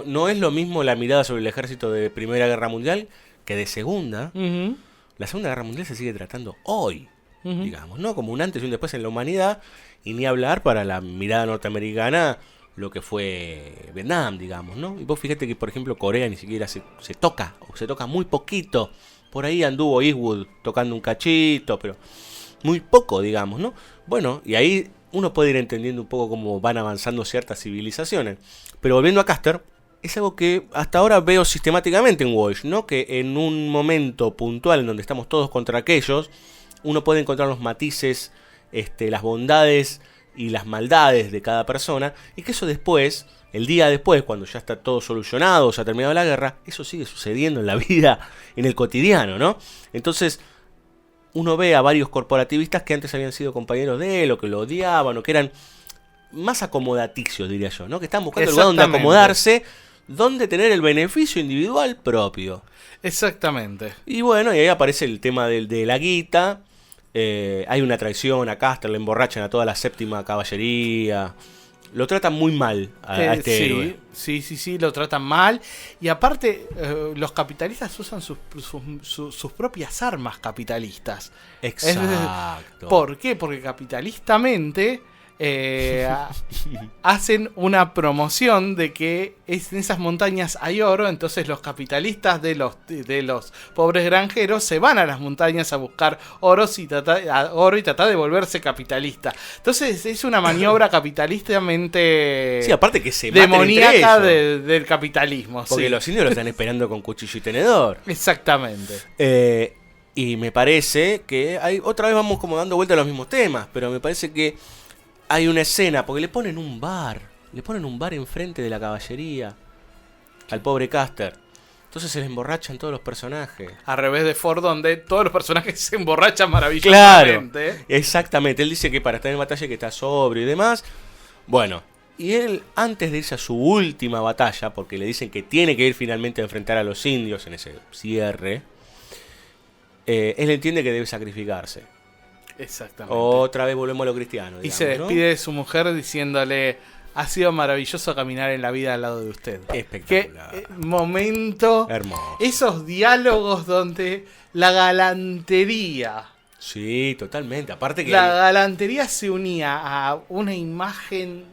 No es lo mismo la mirada sobre el ejército de Primera Guerra Mundial que de Segunda. La Segunda Guerra Mundial se sigue tratando hoy, digamos, ¿no? Como un antes y un después en la humanidad, y ni hablar para la mirada norteamericana lo que fue Vietnam, digamos, ¿no? Y vos fíjate que, por ejemplo, Corea ni siquiera se toca, o se toca muy poquito. Por ahí anduvo Eastwood tocando un cachito, pero muy poco, digamos, ¿no? Bueno, y ahí uno puede ir entendiendo un poco cómo van avanzando ciertas civilizaciones. Pero volviendo a Custer, es algo que hasta ahora veo sistemáticamente en Walsh, ¿no? Que en un momento puntual en donde estamos todos contra aquellos, uno puede encontrar los matices, las bondades y las maldades de cada persona, y que eso después, el día después, cuando ya está todo solucionado, se ha terminado la guerra, eso sigue sucediendo en la vida, en el cotidiano, ¿no? Entonces, uno ve a varios corporativistas que antes habían sido compañeros de él, o que lo odiaban, o que eran más acomodaticios, diría yo, ¿no? Que están buscando el lugar donde acomodarse, donde tener el beneficio individual propio. Exactamente. Y bueno, y ahí aparece el tema de la guita. Hay una traición a Caster, le emborrachan a toda la séptima caballería. Lo tratan muy mal a este héroe. Sí, lo tratan mal. Y aparte, los capitalistas usan sus propias armas capitalistas. Exacto. ¿Por qué? Porque capitalistamente hacen una promoción de que en esas montañas hay oro. Entonces los capitalistas de los pobres granjeros se van a las montañas a buscar oro y tratar de volverse capitalista. Entonces es una maniobra capitalistamente aparte que se maten demoníaca entre ellos, del capitalismo. porque los indios lo están esperando con cuchillo y tenedor. Exactamente. Y me parece que otra vez vamos como dando vuelta a los mismos temas, pero me parece que hay una escena, porque le ponen un bar enfrente de la caballería al pobre Caster. Entonces se le emborrachan todos los personajes. Al revés de Ford, donde todos los personajes se emborrachan maravillosamente. Claro, exactamente. Él dice que para estar en batalla que está sobrio y demás. Bueno, y él antes de irse a su última batalla, porque le dicen que tiene que ir finalmente a enfrentar a los indios en ese cierre, él entiende que debe sacrificarse. Exactamente. Otra vez volvemos a lo cristiano. Y se despide de su mujer diciéndole: ha sido maravilloso caminar en la vida al lado de usted. Espectacular. Qué momento. Hermoso. Esos diálogos donde la galantería. Sí, totalmente. Aparte que la galantería se unía a una imagen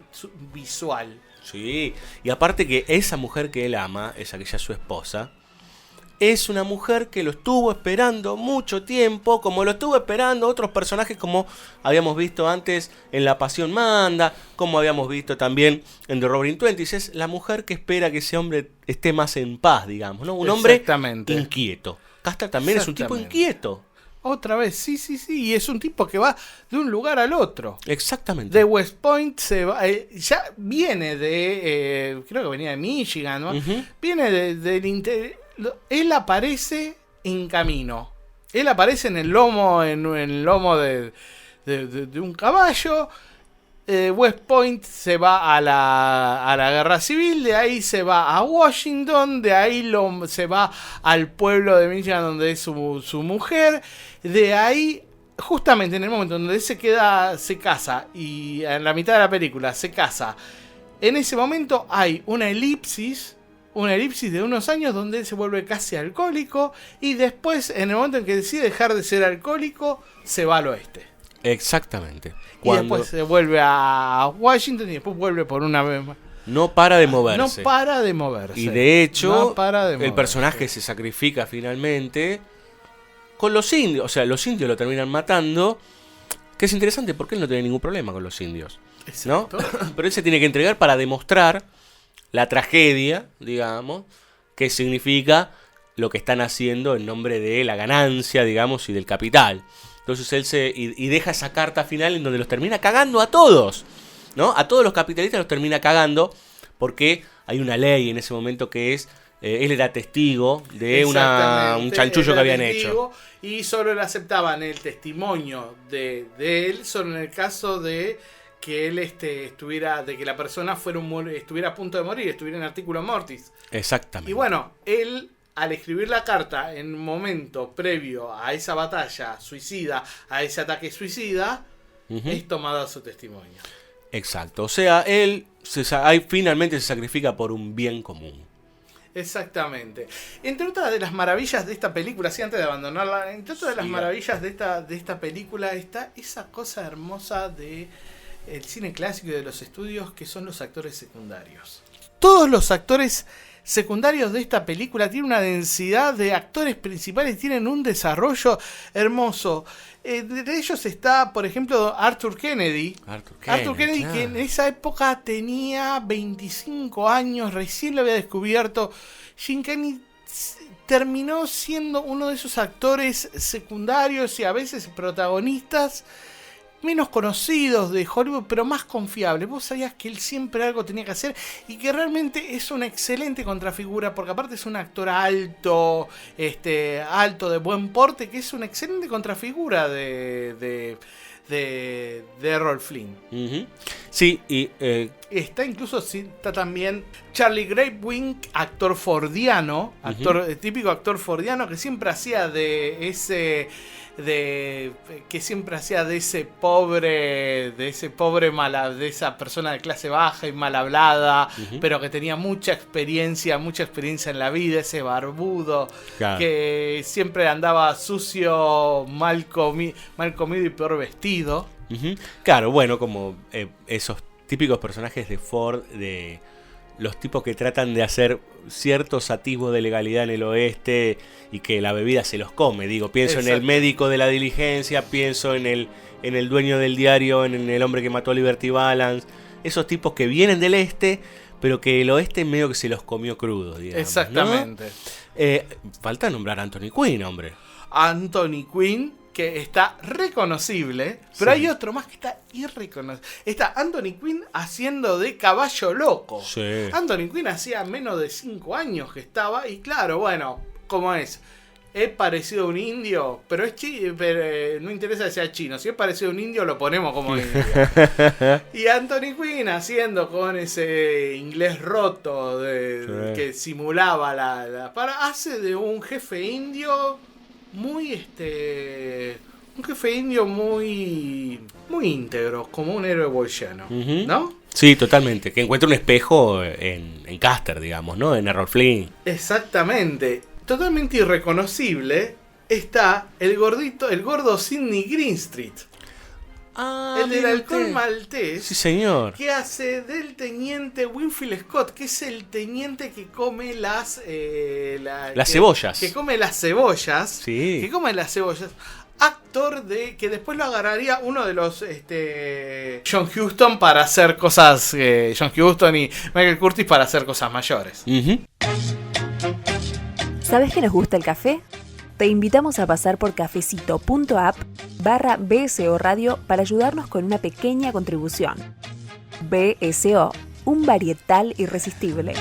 visual. Sí, y aparte que esa mujer que él ama, esa que ya es su esposa, es una mujer que lo estuvo esperando mucho tiempo, como lo estuvo esperando otros personajes como habíamos visto antes en La Pasión Manda, como habíamos visto también en The Roaring Twenties. Es la mujer que espera que ese hombre esté más en paz, digamos, ¿no? Un hombre inquieto. Caster también es un tipo inquieto. Otra vez, sí, y es un tipo que va de un lugar al otro. Exactamente. De West Point se va, ya viene de, creo que venía de Michigan, ¿no? Uh-huh. Viene del interior. Él aparece en camino. Él aparece en el lomo, en el lomo de un caballo. West Point se va a la guerra civil, de ahí se va a Washington, de ahí se va al pueblo de Michigan donde es su mujer, de ahí justamente en el momento donde él se casa y en la mitad de la película se casa, en ese momento hay una elipsis de unos años donde él se vuelve casi alcohólico y después en el momento en que decide dejar de ser alcohólico se va al oeste. Exactamente. Y después se vuelve a Washington y después vuelve por una vez más. No para de moverse. No para de moverse. Y de hecho, el personaje se sacrifica finalmente con los indios. O sea, los indios lo terminan matando. Que es interesante porque él no tiene ningún problema con los indios, ¿no? Pero él se tiene que entregar para demostrar la tragedia, digamos, que significa lo que están haciendo en nombre de la ganancia, digamos, y del capital. Entonces él y deja esa carta final en donde los termina cagando a todos, ¿no? A todos los capitalistas los termina cagando porque hay una ley en ese momento que es, él era testigo de un chanchullo que habían hecho. Y solo le aceptaban el testimonio de él, solo en el caso de que él estuviera, de que la persona estuviera a punto de morir, estuviera en artículo mortis. Exactamente. Y bueno, él, al escribir la carta en un momento previo a esa batalla suicida, a ese ataque suicida, es tomado su testimonio. Exacto. O sea, él finalmente se sacrifica por un bien común. Exactamente. Entre otras de las maravillas de esta película, sí, antes de abandonarla, entre otras de las maravillas de esta película está esa cosa hermosa de el cine clásico y de los estudios, que son los actores secundarios. Todos los actores secundarios de esta película tienen una densidad de actores principales, tienen un desarrollo hermoso. De ellos está, por ejemplo, Arthur Kennedy. Arthur Kennedy, claro, que en esa época tenía 25 años, recién lo había descubierto. Gene Kennedy terminó siendo uno de esos actores secundarios y a veces protagonistas menos conocidos de Hollywood, pero más confiables. Vos sabías que él siempre algo tenía que hacer y que realmente es una excelente contrafigura, porque aparte es un actor alto, alto, de buen porte, que es una excelente contrafigura de Errol Flynn. Uh-huh. Sí, y está también Charlie Grapewin, actor fordiano, típico actor fordiano, que siempre hacía de ese pobre de esa persona de clase baja y mal hablada, pero que tenía mucha experiencia en la vida, ese barbudo, claro, que siempre andaba sucio, mal comido y peor vestido. Claro, bueno, como esos típicos personajes de Ford, de los tipos que tratan de hacer ciertos atisbos de legalidad en el oeste y que la bebida se los come. Pienso en el médico de la diligencia, pienso en el dueño del diario, en el hombre que mató a Liberty Balance. Esos tipos que vienen del este, pero que el oeste medio que se los comió crudos, digamos. Exactamente. ¿No? Falta nombrar a Anthony Quinn, hombre. Anthony Quinn, que está reconocible, pero hay otro más que está irreconocible. Está Anthony Quinn haciendo de Caballo Loco. Sí. Anthony Quinn hacía menos de 5 años que estaba, y claro, bueno, ¿cómo es? Es parecido a un indio, pero no interesa que sea chino. Si es parecido a un indio, lo ponemos como indio. Y Anthony Quinn haciendo con ese inglés roto que simulaba hace de un jefe indio muy un jefe indio muy íntegro, como un héroe bolsiano, ¿no? Sí, totalmente, que encuentra un espejo en Custer, digamos, ¿no? En Errol Flynn. Exactamente. Totalmente irreconocible está el gordo Sidney Greenstreet. El del alcohol maltés. Sí, señor. Que hace del teniente Winfield Scott, que es el teniente que come las cebollas. Que come las cebollas. Sí. Que come las cebollas. Actor que después lo agarraría uno de los John Huston para hacer cosas. John Huston y Michael Curtis para hacer cosas mayores. ¿Sabes que nos gusta el café? Te invitamos a pasar por cafecito.app/BSO Radio para ayudarnos con una pequeña contribución. BSO, un varietal irresistible.